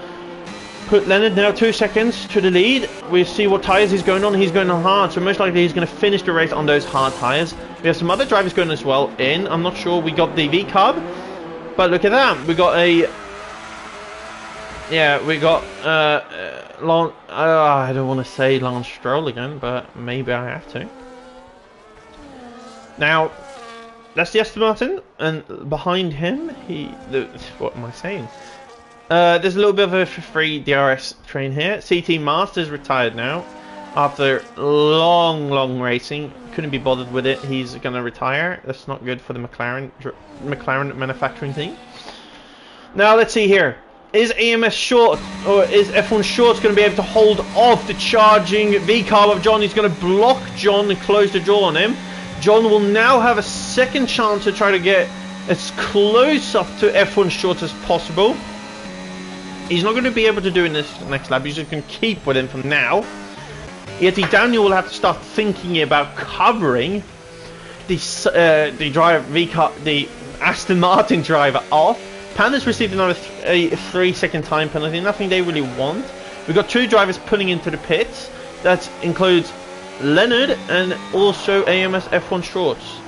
put Leonard now 2 seconds to the lead. We'll see what tyres he's going on. He's going on hard, so most likely he's going to finish the race on those hard tyres. We have some other drivers going as well in. I'm not sure. We got the V-Carb, but look at that. We got a... Yeah, we got I don't want to say Lance Stroll again, but maybe I have to. Now, that's the Aston Martin, and behind him, what am I saying? There's a little bit of a free DRS train here. CT Masters retired now after long racing. Couldn't be bothered with it. He's going to retire. That's not good for the McLaren manufacturing team. Now let's see here. Is AMS short, or is F1 short going to be able to hold off the charging V-car of John? He's going to block John and close the door on him. John will now have a second chance to try to get as close up to F1 short as possible. He's not going to be able to do it in this next lap. He's just going to keep with him from now. Yet Daniel will have to start thinking about covering the driver V-car, the Aston Martin driver off. Panda's received another 3-second time penalty, nothing they really want. We've got 2 drivers pulling into the pits. That includes Leonard and also AMS F1 Shorts.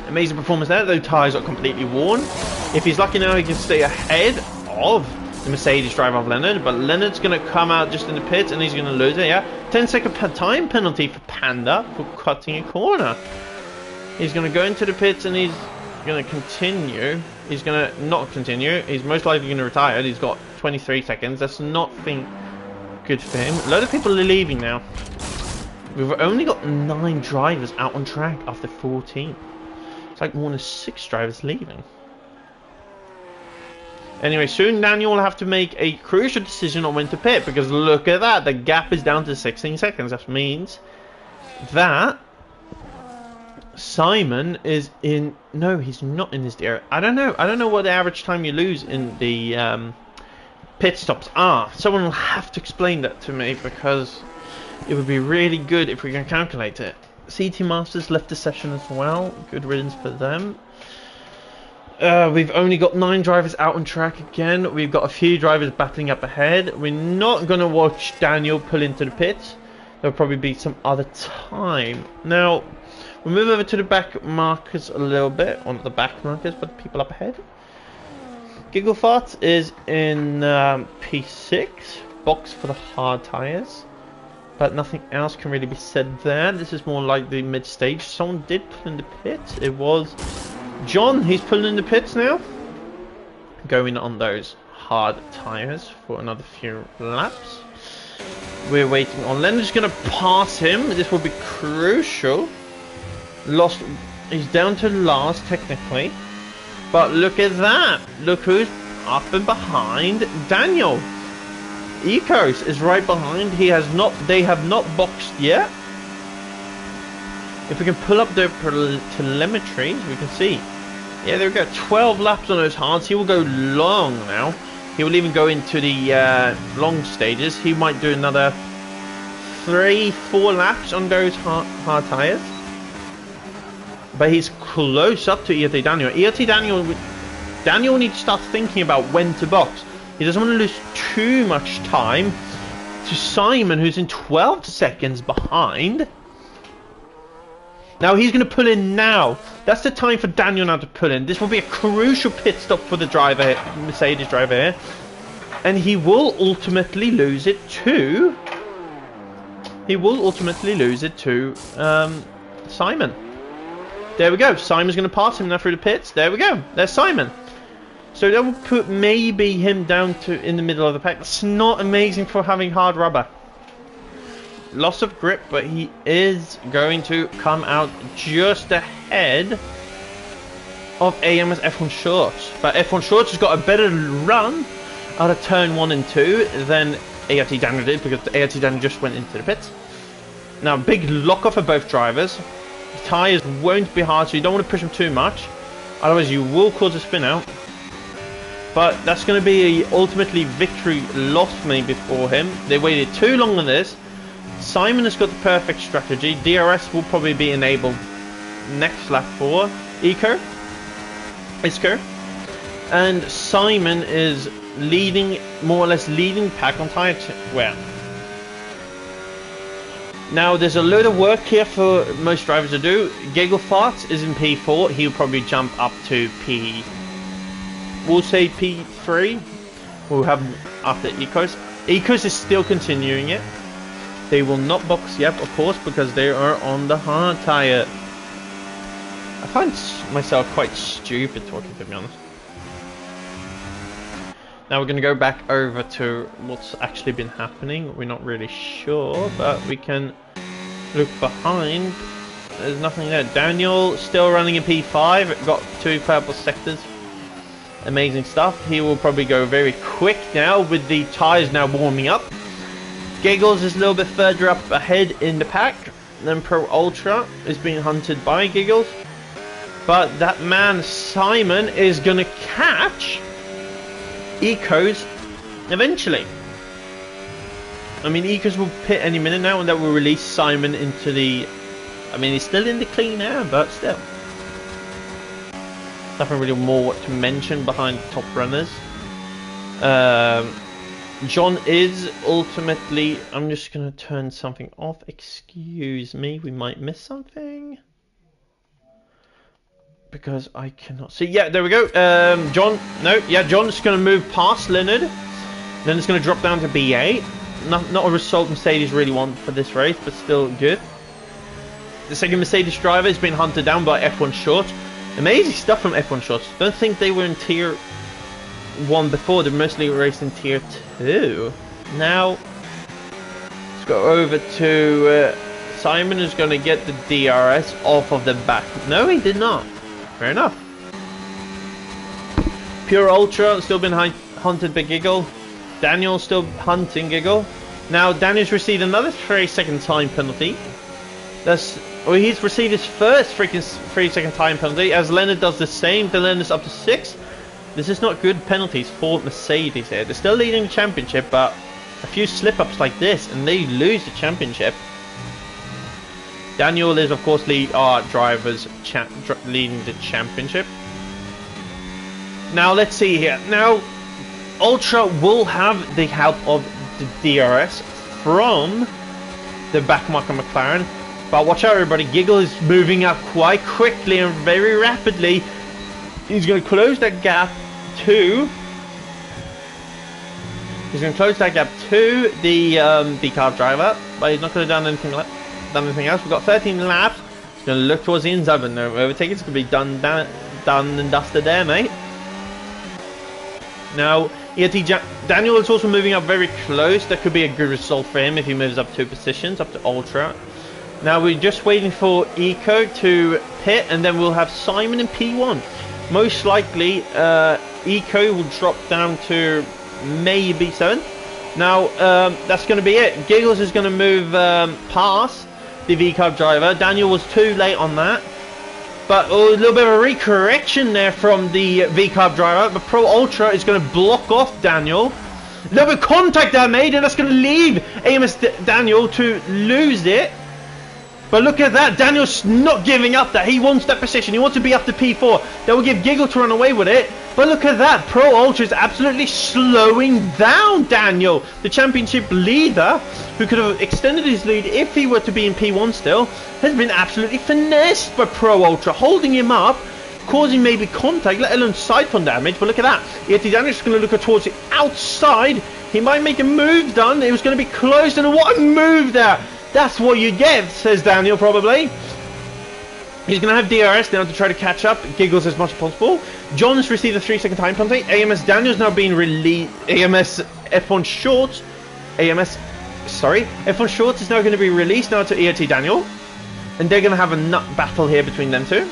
Amazing performance there. Those tyres are completely worn. If he's lucky now, he can stay ahead of the Mercedes driver of Leonard, but Leonard's going to come out just in the pits and he's going to lose it, yeah. 10-second time penalty for Panda for cutting a corner. He's going to go into the pits and he's going to continue. He's going to not continue. He's most likely going to retire. He's got 23 seconds. That's not good for him. A lot of people are leaving now. We've only got 9 drivers out on track after 14. It's like more than 6 drivers leaving. Anyway, soon Daniel will have to make a crucial decision on when to pit, because look at that. The gap is down to 16 seconds. That means that Simon is in... No, he's not in this area. I don't know what the average time you lose in the pit stops are. Someone will have to explain that to me, because it would be really good if we can calculate it. CT Masters left the session as well. Good riddance for them. We've only got 9 drivers out on track again. We've got a few drivers battling up ahead. We're not going to watch Daniel pull into the pits. There'll probably be some other time. Now, we'll move over to the back markers a little bit. On the back markers, but people up ahead. Gigglefart is in P6. Box for the hard tyres. But nothing else can really be said there. This is more like the mid-stage. Someone did pull in the pits. It was John. He's pulling in the pits now. Going on those hard tyres for another few laps. We're waiting on Leonard's going to pass him. This will be crucial. Lost. He's down to last technically. But look at that. Look who's up and behind Daniel. Ecos is right behind. They have not boxed yet. If we can pull up their telemetry, we can see. Yeah, there we go. 12 laps on those hards. He will go long now. He will even go into the long stages. He might do another 3-4 laps on those hard tyres. But he's close up to ERT Daniel. ERT Daniel needs to start thinking about when to box. He doesn't want to lose too much time to Simon, who's in 12 seconds behind. Now he's going to pull in now. That's the time for Daniel now to pull in. This will be a crucial pit stop for the driver, Mercedes driver here. And he will ultimately lose it to... Simon. There we go. Simon's going to pass him now through the pits. There we go. There's Simon. So that will put maybe him down to in the middle of the pack. That's not amazing for having hard rubber. Loss of grip, but he is going to come out just ahead of AMS F1 Shorts. But F1 Shorts has got a better run out of turn 1 and 2 than ART Daniel did, because ART Daniel just went into the pits. Now, big lock-off for both drivers. The tyres won't be hard, so you don't want to push them too much. Otherwise, you will cause a spin out. But that's going to be ultimately victory lost maybe for him. They waited too long on this. Simon has got the perfect strategy. DRS will probably be enabled next lap for Isco. And Simon is leading, more or less leading pack on tyre wear. Now there's a load of work here for most drivers to do. Gigglefarts is in P4. He'll probably jump up to we'll say P3. We'll have after Ecos. Ecos is still continuing it. They will not box yet, of course, because they are on the hard tyre. I find myself quite stupid talking, to be honest. Now we're going to go back over to what's actually been happening. We're not really sure, but we can look behind. There's nothing there. Daniel still running in P5. Got 2 purple sectors. Amazing stuff. He will probably go very quick now with the tyres now warming up. Giggles is a little bit further up ahead in the pack. Then Pro Ultra is being hunted by Giggles. But that man Simon is going to catch Ecos eventually. I mean, Ecos will pit any minute now, and that will release Simon into the... I mean, he's still in the clean air, but still. Nothing really more to mention behind the top runners. John is ultimately... I'm just going to turn something off. Excuse me, we might miss something. Because I cannot see. Yeah, there we go. John. No, yeah, John's going to move past Leonard. Then it's going to drop down to B8. Not a result Mercedes really want for this race, but still good. The second Mercedes driver has been hunted down by F1 Shorts. Amazing stuff from F1 Shorts. Don't think they were in Tier 1 before. They mostly raced in Tier 2. Now, let's go over to Simon, who's going to get the DRS off of the back. No, he did not. Fair enough. Pure Ultra still been hunted by Giggle. Daniel still hunting Giggle. Now Daniel's received another 3-second time penalty. He's received his first freaking 3-second time penalty, as Leonard does the same. The Leonard's up to 6. This is not good penalties for Mercedes here. They're still leading the championship, but a few slip-ups like this and they lose the championship. Daniel is, of course, our drivers leading the championship. Now, let's see here. Now, Ultra will have the help of the DRS from the backmarker McLaren. But watch out, everybody. Giggle is moving up quite quickly and very rapidly. He's going to close that gap to... He's going to close that gap to the car driver. But he's not going to do anything else. We've got 13 laps. He's going to look towards the inside, but no overtake. It's going to be done and dusted there, mate. Now, Daniel is also moving up very close. That could be a good result for him if he moves up 2 positions, up to Ultra. Now, we're just waiting for Eco to pit, and then we'll have Simon in P1. Most likely, Eco will drop down to maybe 7. Now, that's going to be it. Giggles is going to move past the V-Carb driver. Daniel was too late on that. But a little bit of a recorrection there from the V-Carb driver. But Pro Ultra is going to block off Daniel. A little bit of contact there made, and that's going to leave AMS Daniel to lose it. But look at that. Daniel's not giving up that. He wants that position. He wants to be up to P4. That will give Giggle to run away with it. But look at that. Pro Ultra is absolutely slowing down Daniel. The championship leader, who could have extended his lead if he were to be in P1 still, has been absolutely finessed by Pro Ultra, holding him up, causing maybe contact, let alone side pun damage. But look at that. Yet Daniel's going to look towards the outside. He might make a move done. It was going to be closed, and what a move there. That's what you get, says Daniel, probably. He's going to have DRS now to try to catch up, Giggles as much as possible. John's received a 3-second time penalty. AMS Daniel's now being released. AMS F1 Shorts. F1 Shorts is now going to be released now to ERT Daniel. And they're going to have a nut battle here between them two.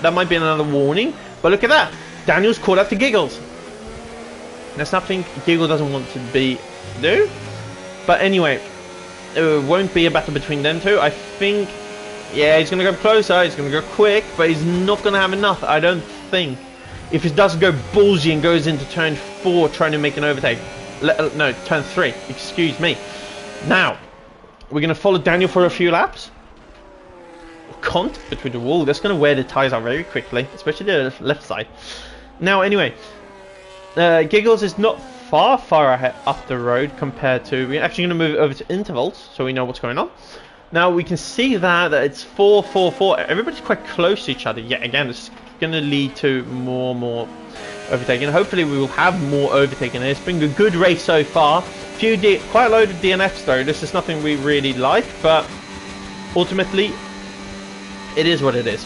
That might be another warning. But look at that. Daniel's caught up to Giggles. That's nothing Giggle doesn't want to do. But anyway, it won't be a battle between them two. I think, yeah, he's going to go closer, he's going to go quick, but he's not going to have enough, I don't think. If he does go ballsy and goes into turn 4 trying to make an overtake. No, turn 3, excuse me. Now, we're going to follow Daniel for a few laps. Contact between the wall, that's going to wear the tyres out very quickly, especially the left side. Now, anyway, Giggles is not far ahead up the road compared to... We're actually going to move over to intervals, so we know what's going on. Now, we can see that it's 4-4-4. Everybody's quite close to each other. Yet again, it's going to lead to more overtaking. Hopefully, we will have more overtaking. It's been a good race so far. Quite a load of DNFs, though. This is nothing we really like, but ultimately, it is what it is.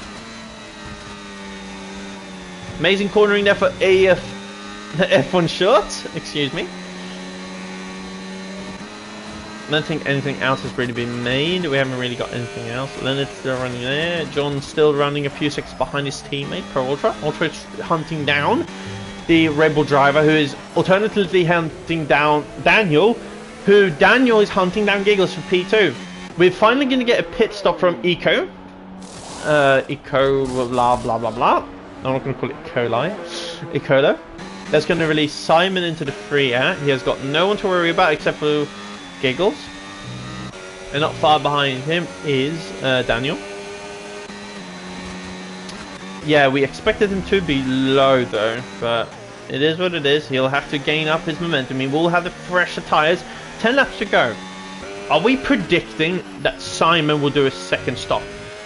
Amazing cornering there for F1 short. Excuse me. I don't think anything else has really been made. We haven't really got anything else. Leonard's still running there. John's still running a few seconds behind his teammate, Pro Ultra. Ultra is hunting down the Red Bull driver, who is alternatively hunting down Daniel, Daniel is hunting down Giggles for P2. We're finally going to get a pit stop from Eco. Eco, blah, blah, blah, blah. I'm not going to call it Ecoli. Ecolo. That's going to release Simon into the free air. He has got no one to worry about except for Giggles. And not far behind him is Daniel. Yeah, we expected him to be low though, but it is what it is. He'll have to gain up his momentum. He will have the fresher tyres. 10 laps to go. Are we predicting that Simon will do a second stop?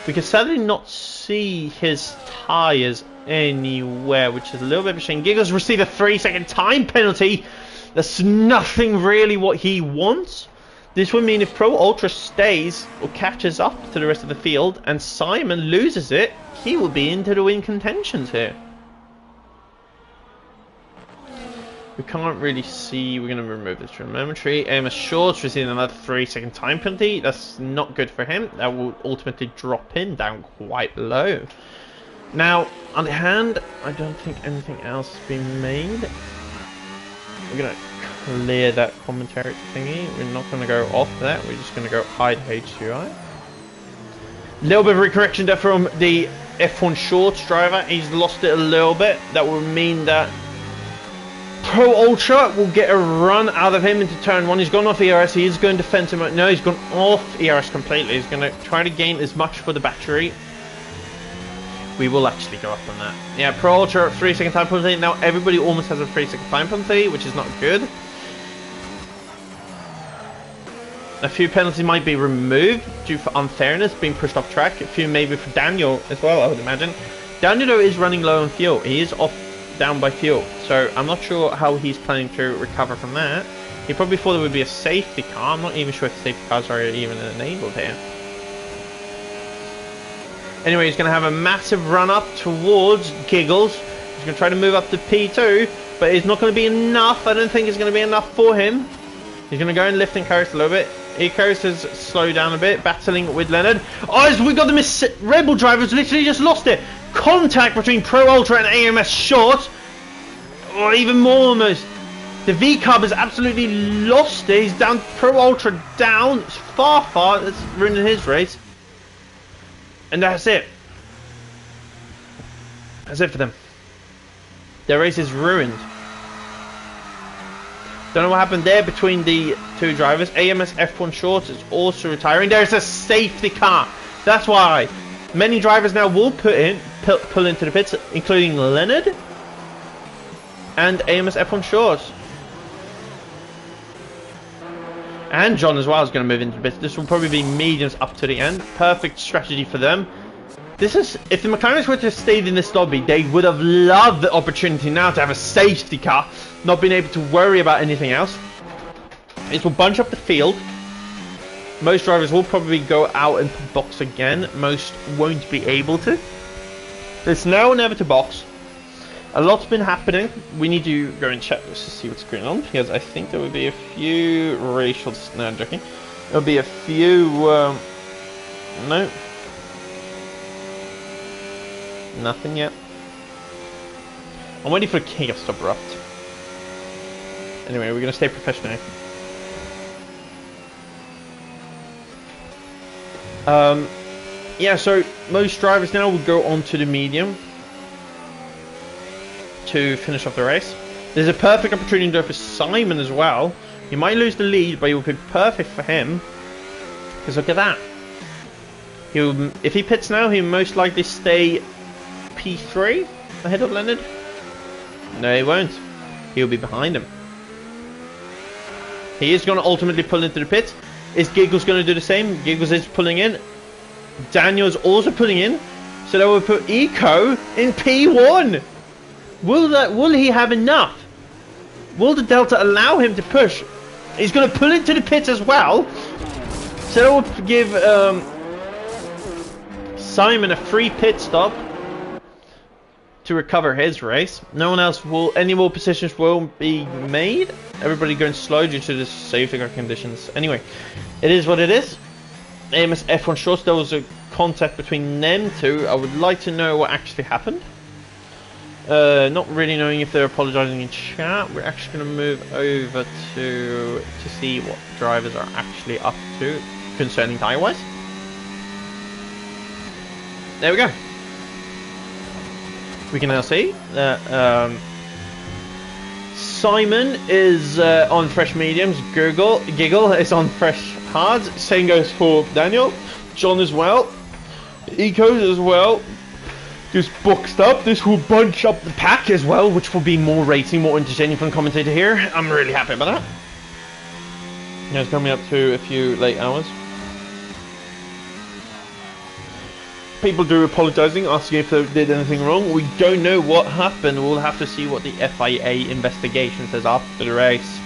We can sadly not see his tyres anywhere, which is a little bit of a shame. Giggles received a 3-second time penalty. That's nothing really what he wants. This would mean if Pro Ultra stays or catches up to the rest of the field and Simon loses it, he will be into the win contentions here. We can't really see. We're going to remove this from Commantary. Amos Short's receiving another 3-second time penalty. That's not good for him. That will ultimately drop him down quite low. Now, on the hand, I don't think anything else has been made. We're going to clear that commentary thingy. We're not going to go off that. We're just going to go hide HUI. Little bit of recorrection there from the F1 Shorts driver. He's lost it a little bit. That will mean that Pro Ultra will get a run out of him into turn 1. He's gone off ERS. He is going to fence him out. No, he's gone off ERS completely. He's going to try to gain as much for the battery. We will actually go up on that. Yeah, Pro Ultra 3-second time penalty. Now everybody almost has a 3-second time penalty, which is not good. A few penalties might be removed due for unfairness, being pushed off track. A few maybe for Daniel as well, I would imagine. Daniel though is running low on fuel. He is down by fuel, so I'm not sure how he's planning to recover from that. He probably thought there would be a safety car. I'm not even sure if safety cars are even enabled here. Anyway, he's going to have a massive run up towards Giggles. He's going to try to move up to P2, but it's not going to be enough. I don't think it's going to be enough for him. He's going to go and lift and coast a little bit. Ecos has slowed down a bit, battling with Leonard. Oh, we got the Red Bull drivers literally just lost it. Contact between Pro Ultra and AMS Short. Or even more almost. The V-Cub has absolutely lost it. He's down, Pro Ultra down. It's far. That's ruining his race. And that's it. That's it for them. Their race is ruined. Don't know what happened there between the two drivers. AMS F1 Shorts is also retiring. There's a safety car. That's why many drivers now will pull into the pits, including Leonard and AMS F1 Shorts. And John as well is going to move into the pits. This will probably be mediums up to the end. Perfect strategy for them. This is, if the mechanics were to have stayed in this lobby, they would have loved the opportunity now to have a safety car, not being able to worry about anything else. It will bunch up the field. Most drivers will probably go out and box again. Most won't be able to. There's now or never to box. A lot's been happening. We need to go and check just to see what's going on, because I think there will be a few racial... No, I'm joking. There'll be a few... no. Nothing yet. I'm waiting for chaos to erupt. Anyway, we're going to stay professional. Yeah, so most drivers now will go on to the medium to finish off the race. There's a perfect opportunity though for Simon as well. He might lose the lead, but it will be perfect for him. Because look at that. If he pits now, he'll most likely stay P3 ahead of Leonard. No, he won't. He'll be behind him. He is going to ultimately pull into the pit. Is Giggles going to do the same? Giggles is pulling in. Daniel's also pulling in. So that will put Eco in P1. Will he have enough? Will the Delta allow him to push? He's going to pull into the pit as well. So that will give Simon a free pit stop to recover his race. No one else will, any more positions won't be made. Everybody going slow due to the safety car conditions. Anyway, it is what it is. AMS F1 Shorts, there was a contact between them two. I would like to know what actually happened. Not really knowing if they're apologising in chat. We're actually going to move over to see what drivers are actually up to concerning tyre-wise. There we go. We can now see that Simon is on fresh mediums, Giggle is on fresh hards, same goes for Daniel, John as well, Ecos as well, just boxed up. This will bunch up the pack as well, which will be more racing, more entertaining from the commentator here. I'm really happy about that. Yeah, it's coming up to a few late hours. People do apologising, asking if they did anything wrong. We don't know what happened. We'll have to see what the FIA investigation says after the race.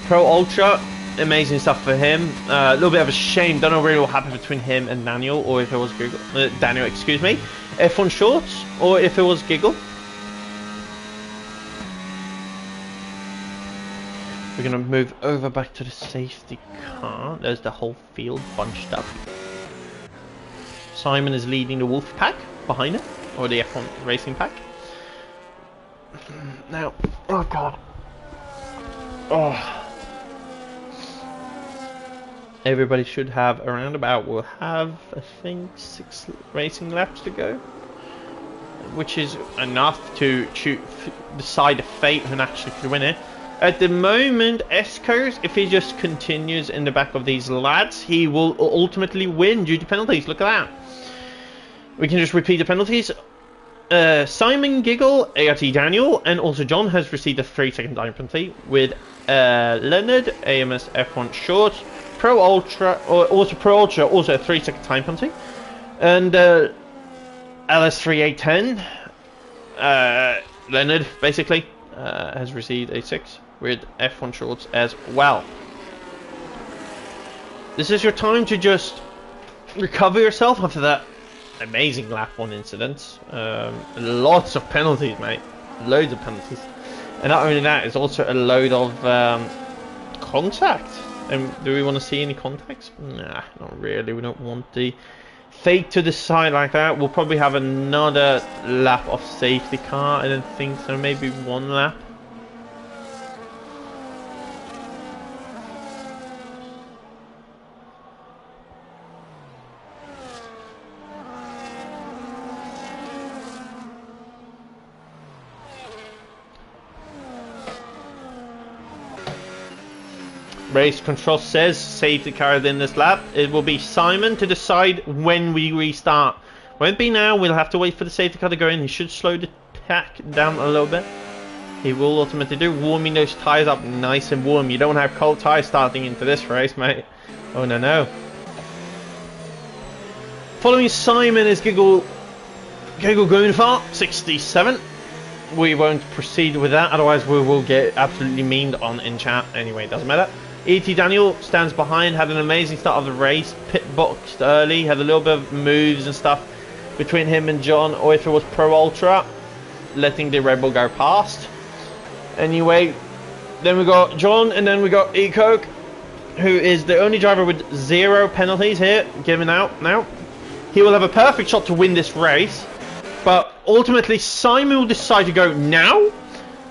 Pro Ultra, amazing stuff for him. A little bit of a shame. Don't know really what happened between him and Daniel, or if it was Giggle. Daniel, excuse me. F1 Shorts, or if it was Giggle. We're going to move over back to the safety car. There's the whole field bunched up. Simon is leading the Wolf pack behind him, or the F1 Racing pack. Now, oh god. Oh. Everybody should have around about, we'll have, I think, 6 racing laps to go. Which is enough to decide the fate who actually could win it. At the moment, Escos, if he just continues in the back of these lads, he will ultimately win due to penalties. Look at that. We can just repeat the penalties. Simon, Giggle, ART Daniel, and also John has received a 3-second time penalty. With Leonard, AMS F1 Short, Pro Ultra, or also Pro Ultra, also a 3-second time penalty. And LS3810, Leonard, basically, has received a 6. With F1 Shorts as well. This is your time to just recover yourself after that amazing lap 1 incident. Lots of penalties, mate. Loads of penalties. And not only that, it's also a load of contact. And do we want to see any contacts? Nah, not really. We don't want the fate to decide like that. We'll probably have another lap of safety car. I don't think so. Maybe 1 lap. Race control says safety car in this lap. It will be Simon to decide when we restart. Won't be now. We'll have to wait for the safety car to go in. He should slow the pack down a little bit. He will ultimately do. Warming those tyres up nice and warm. You don't have cold tyres starting into this race, mate. Oh no no. Following Simon is Giggle going far 67. We won't proceed with that, otherwise we will get absolutely memed on in chat. Anyway, it doesn't matter. E.T. Daniel stands behind, had an amazing start of the race, pit boxed early, had a little bit of moves and stuff between him and John, or if it was Pro Ultra, letting the Red Bull go past. Anyway, then we got John, and then we got E-Coke, who is the only driver with 0 penalties here, given out now. He will have a perfect shot to win this race, but ultimately Simon will decide to go now,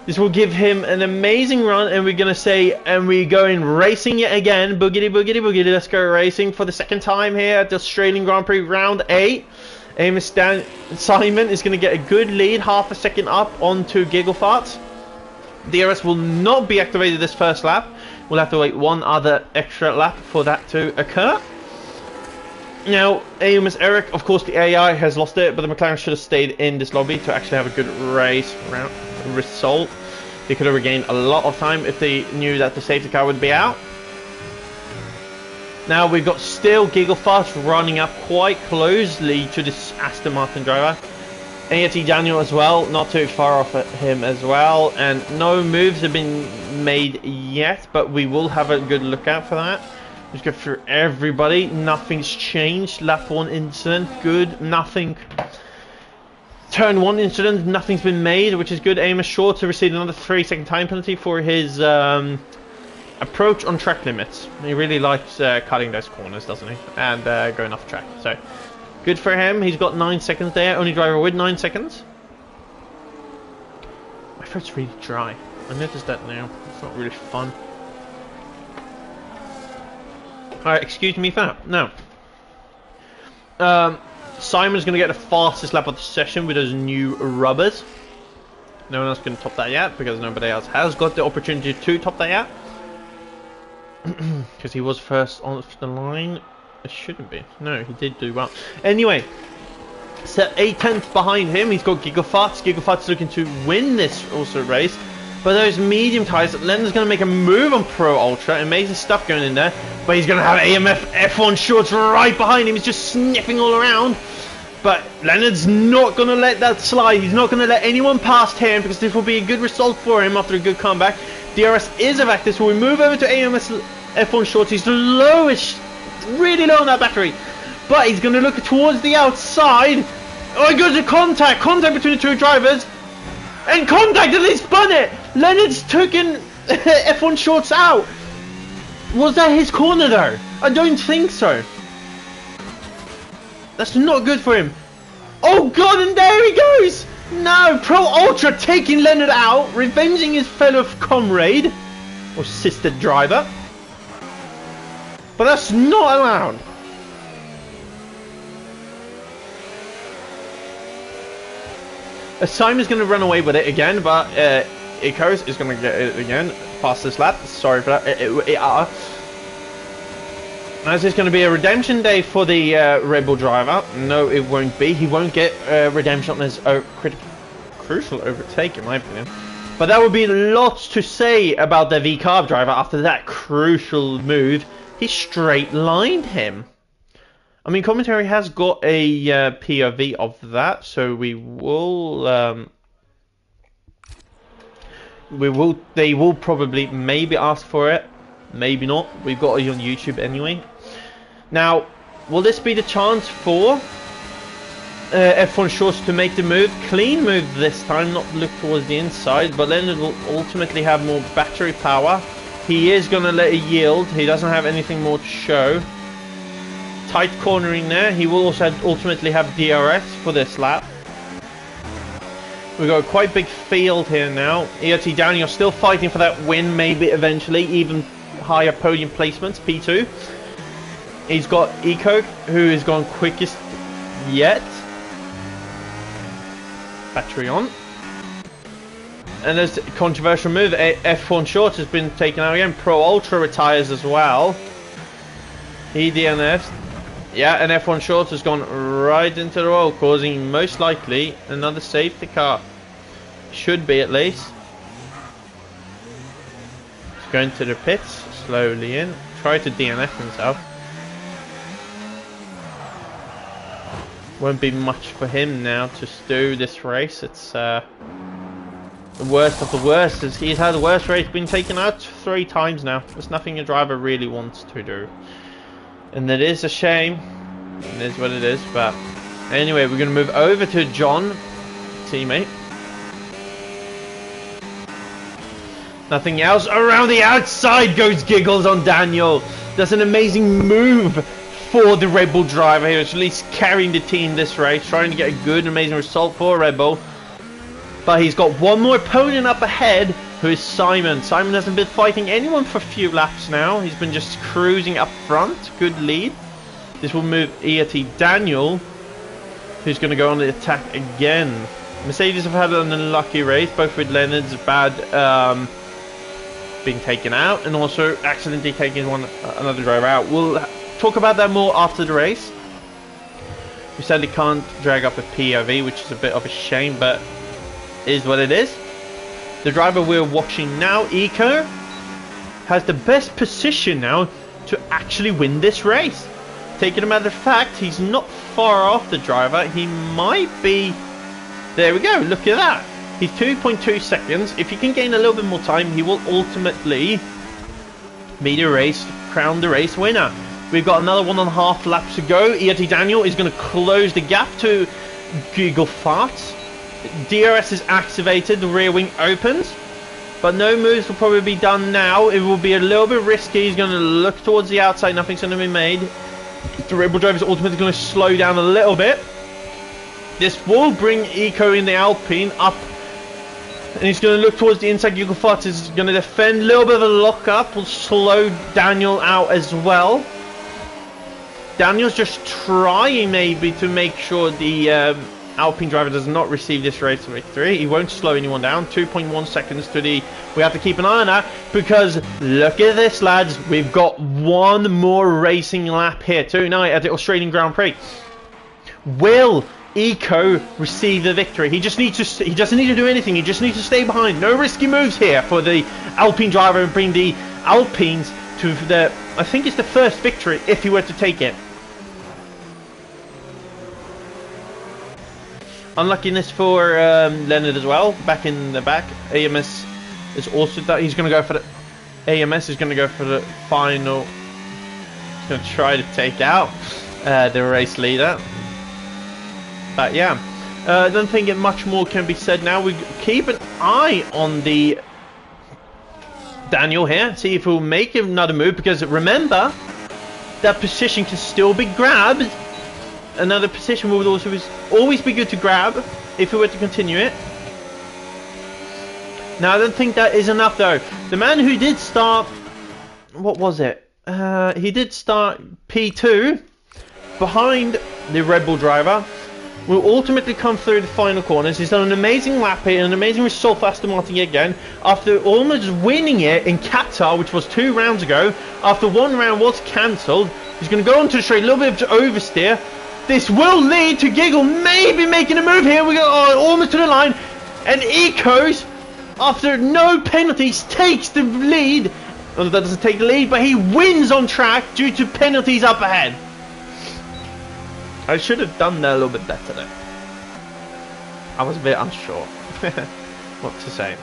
This will give him an amazing run, and we're gonna say, and we're going racing yet again. Boogity, boogity, boogity. Let's go racing for the second time here at the Australian Grand Prix Round 8. Simon is gonna get a good lead, half a second up onto Gigglefart. DRS will not be activated this first lap. We'll have to wait one other extra lap for that to occur. Now, Amos Eric, of course, the AI has lost it, but the McLaren should have stayed in this lobby to actually have a good race round result. They could have regained a lot of time if they knew that the safety car would be out. Now we've got still Gigglefast running up quite closely to this Aston Martin driver. AT Daniel as well, not too far off at him as well, and no moves have been made yet, but we will have a good look out for that. Just go through everybody, nothing's changed. Lap 1 incident, good, nothing. Turn 1 incident, nothing's been made, which is good. Amos Short to receive another 3-second time penalty for his approach on track limits. He really likes cutting those corners, doesn't he? And going off track. So, good for him. He's got 9 seconds there. Only driver with 9 seconds. My throat's really dry. I noticed that now. It's not really fun. Alright, excuse me for that. Now, Simon's going to get the fastest lap of the session with those new rubbers. No one else can top that yet, because nobody else has got the opportunity to top that yet. Because he was first on the line. It shouldn't be. No, he did do well. Anyway, so 8/10 behind him, he's got Gigafarts. Gigafarts looking to win this also race. But those medium tyres, Leonard's going to make a move on Pro Ultra. Amazing stuff going in there. But he's going to have AMF F1 shorts right behind him. He's just sniffing all around. But Leonard's not going to let that slide. He's not going to let anyone past him, because this will be a good result for him after a good comeback. DRS is evacuated, so we move over to AMS F1 shorts. He's the lowest, really low on that battery. But he's going to look towards the outside. Oh, he goes to contact. Contact between the two drivers. And contact, and they spun it! Leonard's taken F1 shorts out! Was that his corner though? I don't think so. That's not good for him. Oh god, and there he goes! No, Pro Ultra taking Leonard out, revenging his fellow comrade, or sister driver. But that's not allowed. Simon's going to run away with it again, but Icos is going to get it again past this lap. Sorry for that. As it's going to be a redemption day for the Red Bull driver. No, it won't be. He won't get redemption on his crucial overtake, in my opinion. But that would be lots to say about the V-Carb driver after that crucial move. He straight lined him. I mean, Commentary has got a POV of that, so we will. They will probably maybe ask for it, maybe not. We've got it on YouTube anyway. Now, will this be the chance for F1 Shorts to make the move? Clean move this time, not look towards the inside, but then it will ultimately have more battery power. He is going to let it yield. He doesn't have anything more to show. Tight cornering there. He will also ultimately have DRS for this lap. We've got a quite big field here now. EOT Daniel still fighting for that win, maybe eventually, even higher podium placements, P2. He's got Eco, who is gone quickest yet. Battery on. And there's a controversial move. F1 Short has been taken out again. Pro Ultra retires as well. He DNFs. Yeah, and F1 Shorts has gone right into the wall, causing most likely another safety car. Should be at least. He's going to the pits, slowly in. Try to DNF himself. Won't be much for him now to do this race. It's the worst of the worst. He's had the worst race, been taken out 3 times now. There's nothing a driver really wants to do. And it is a shame. It is what it is. But anyway, we're going to move over to John, teammate. Nothing else. Around the outside goes Giggles on Daniel. That's an amazing move for the Red Bull driver here. At least carrying the team this race. Trying to get a good, amazing result for Red Bull. But he's got one more opponent up ahead, who is Simon. Simon hasn't been fighting anyone for a few laps now. He's been just cruising up front. Good lead. This will move Yeti Daniel, who's going to go on the attack again. Mercedes have had an unlucky race, both with Leonard's bad being taken out, and also accidentally taking another driver out. We'll talk about that more after the race. We sadly can't drag up a POV, which is a bit of a shame, but is what it is. The driver we're watching now, Eco, has the best position now to actually win this race. Taking a matter of fact, he's not far off the driver. He might be... There we go, look at that. He's 2.2 seconds. If he can gain a little bit more time, he will ultimately be the race, crown the race winner. We've got another 1.5 laps to go. Yeti Daniel is going to close the gap to Google Farts. DRS is activated, the rear wing opens, but no moves will probably be done now. It will be a little bit risky. He's going to look towards the outside, nothing's going to be made. The Red Bull driver is ultimately going to slow down a little bit. This will bring Eco in the Alpine up, and he's going to look towards the inside. Google Farts is going to defend, a little bit of a lock up, will slow Daniel out as well. Daniel's just trying maybe to make sure the Alpine driver does not receive this race victory. He won't slow anyone down. 2.1 seconds to the... We have to keep an eye on that, because look at this, lads. We've got one more racing lap here tonight at the Australian Grand Prix. Will Eco receive the victory? He just needs to... He doesn't need to do anything. He just needs to stay behind. No risky moves here for the Alpine driver, and bring the Alpines to the... I think it's the first victory if he were to take it. Unluckiness for Leonard as well, back in the back. AMS is also that he's going to go for the AMS is going to go for the final. He's going to try to take out the race leader. But yeah, I don't think much more can be said now. We keep an eye on the Daniel here, see if he'll make another move, because remember that position can still be grabbed. Another position would also always be good to grab if we were to continue it. Now I don't think that is enough though. The man who did start, what was it? He did start P2 behind the Red Bull driver, will ultimately come through the final corners. He's done an amazing lap here, an amazing result for Aston Martin again, after almost winning it in Qatar, which was 2 rounds ago. After 1 round was cancelled, he's going to go onto the straight, a little bit of oversteer. This will lead to Giggle maybe making a move here. We go almost to the line, and Ecos, after no penalties, takes the lead. Well, that doesn't take the lead, but he wins on track due to penalties up ahead. I should have done that a little bit better though. I was a bit unsure what to say.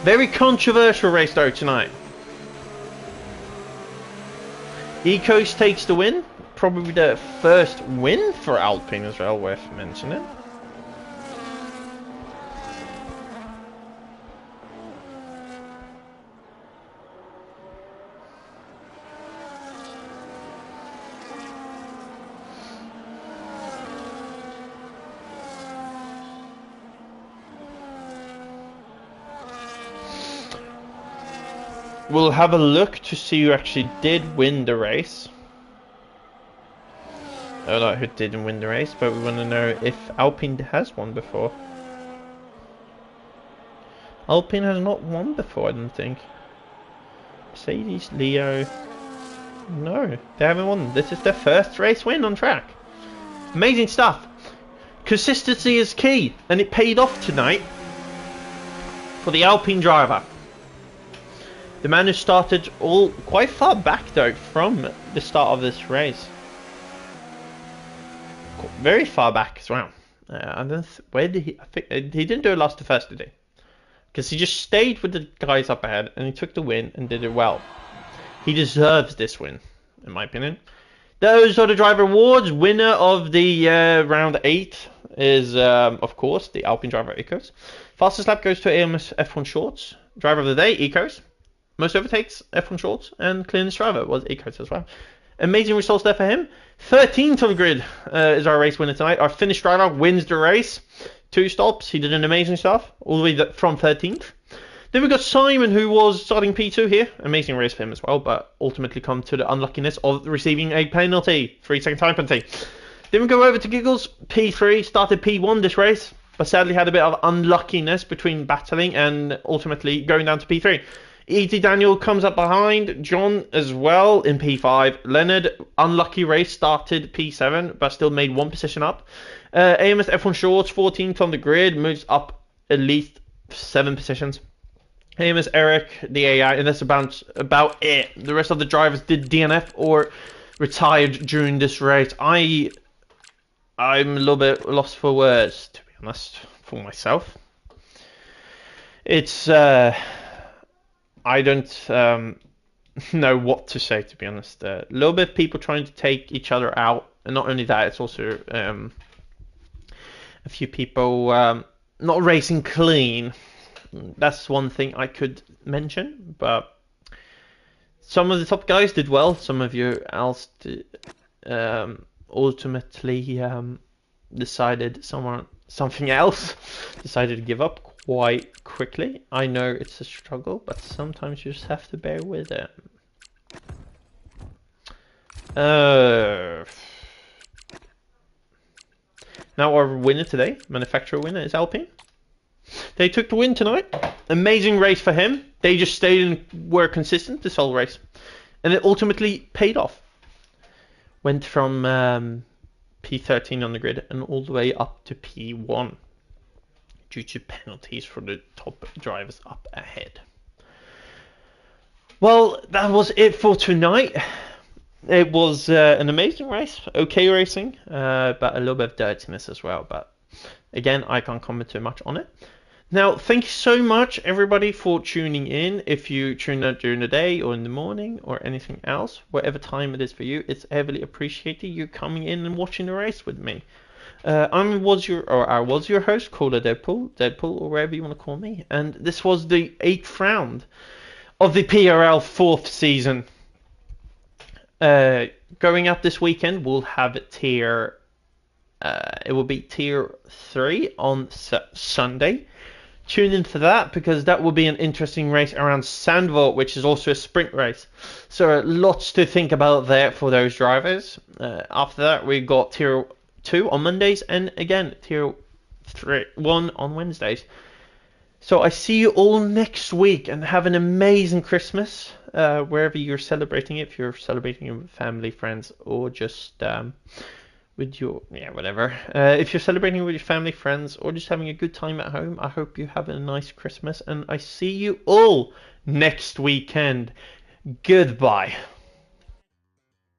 Very controversial race though tonight. Ecos takes the win. Probably the first win for Alpine as well, worth mentioning. We'll have a look to see who actually did win the race. I don't know who didn't win the race, but we want to know if Alpine has won before. Alpine has not won before, I don't think. Mercedes, Leo... No, they haven't won. This is their first race win on track. Amazing stuff. Consistency is key, and it paid off tonight for the Alpine driver. The man who started all quite far back though from the start of this race. Very far back as well. I don't where did he? I think he didn't do it last to first, did he? Because he just stayed with the guys up ahead and he took the win and did it well. He deserves this win, in my opinion. Those are the driver awards. Winner of the round 8 is, of course, the Alpine driver Ecos. Fastest lap goes to AMS F1 Shorts. Driver of the day, Ecos. Most overtakes, F1 Shorts. And cleanest driver was Ecos as well. Amazing results there for him. 13th on the grid is our race winner tonight. Our Finnish driver wins the race. 2 stops. He did an amazing stuff, all the way from 13th. Then we got Simon, who was starting P2 here. Amazing race for him as well, but ultimately come to the unluckiness of receiving a penalty, 3-second time penalty. Then we go over to Giggles, P3, started P1 this race, but sadly had a bit of unluckiness between battling and ultimately going down to P3. E.T. Daniel comes up behind, John as well in P5. Leonard, unlucky race, started P7, but still made 1 position up. AMS F1 Shorts, 14th on the grid, moves up at least 7 positions. AMS Eric, the AI, and that's about it. The rest of the drivers did DNF or retired during this race. I'm a little bit lost for words, to be honest, for myself. It's I don't know what to say, to be honest. A little bit of people trying to take each other out, and not only that, it's also a few people not racing clean. That's one thing I could mention, but some of the top guys did well. Some of you else ultimately decided something else, decided to give up quite quickly. I know it's a struggle, but sometimes you just have to bear with it. Now our winner today, manufacturer winner, is Alpine. They took the win tonight. Amazing race for him. They just stayed and were consistent this whole race, and it ultimately paid off. Went from P13 on the grid and all the way up to P1 due to penalties for the top drivers up ahead. Well, that was it for tonight. It was an amazing race, okay racing, but a little bit of dirtiness as well. But again, I can't comment too much on it. Now, thank you so much, everybody, for tuning in. If you tune in during the day or in the morning or anything else, whatever time it is for you, it's heavily appreciated you coming in and watching the race with me. I was your host, Caller Deadpool, or wherever you want to call me, and this was the 8th round of the PRL 4th season. Going up this weekend, we'll have tier. It will be tier 3 on Sunday. Tune in for that, because that will be an interesting race around Sandvoort, which is also a sprint race. So lots to think about there for those drivers. After that, we got tier 2 on Mondays, and again tier 1 on Wednesdays. So I see you all next week, and have an amazing Christmas wherever you're celebrating it. If you're celebrating it with family, friends, or just with your whatever. If you're celebrating with your family, friends, or just having a good time at home, I hope you have a nice Christmas, and I see you all next weekend. Goodbye.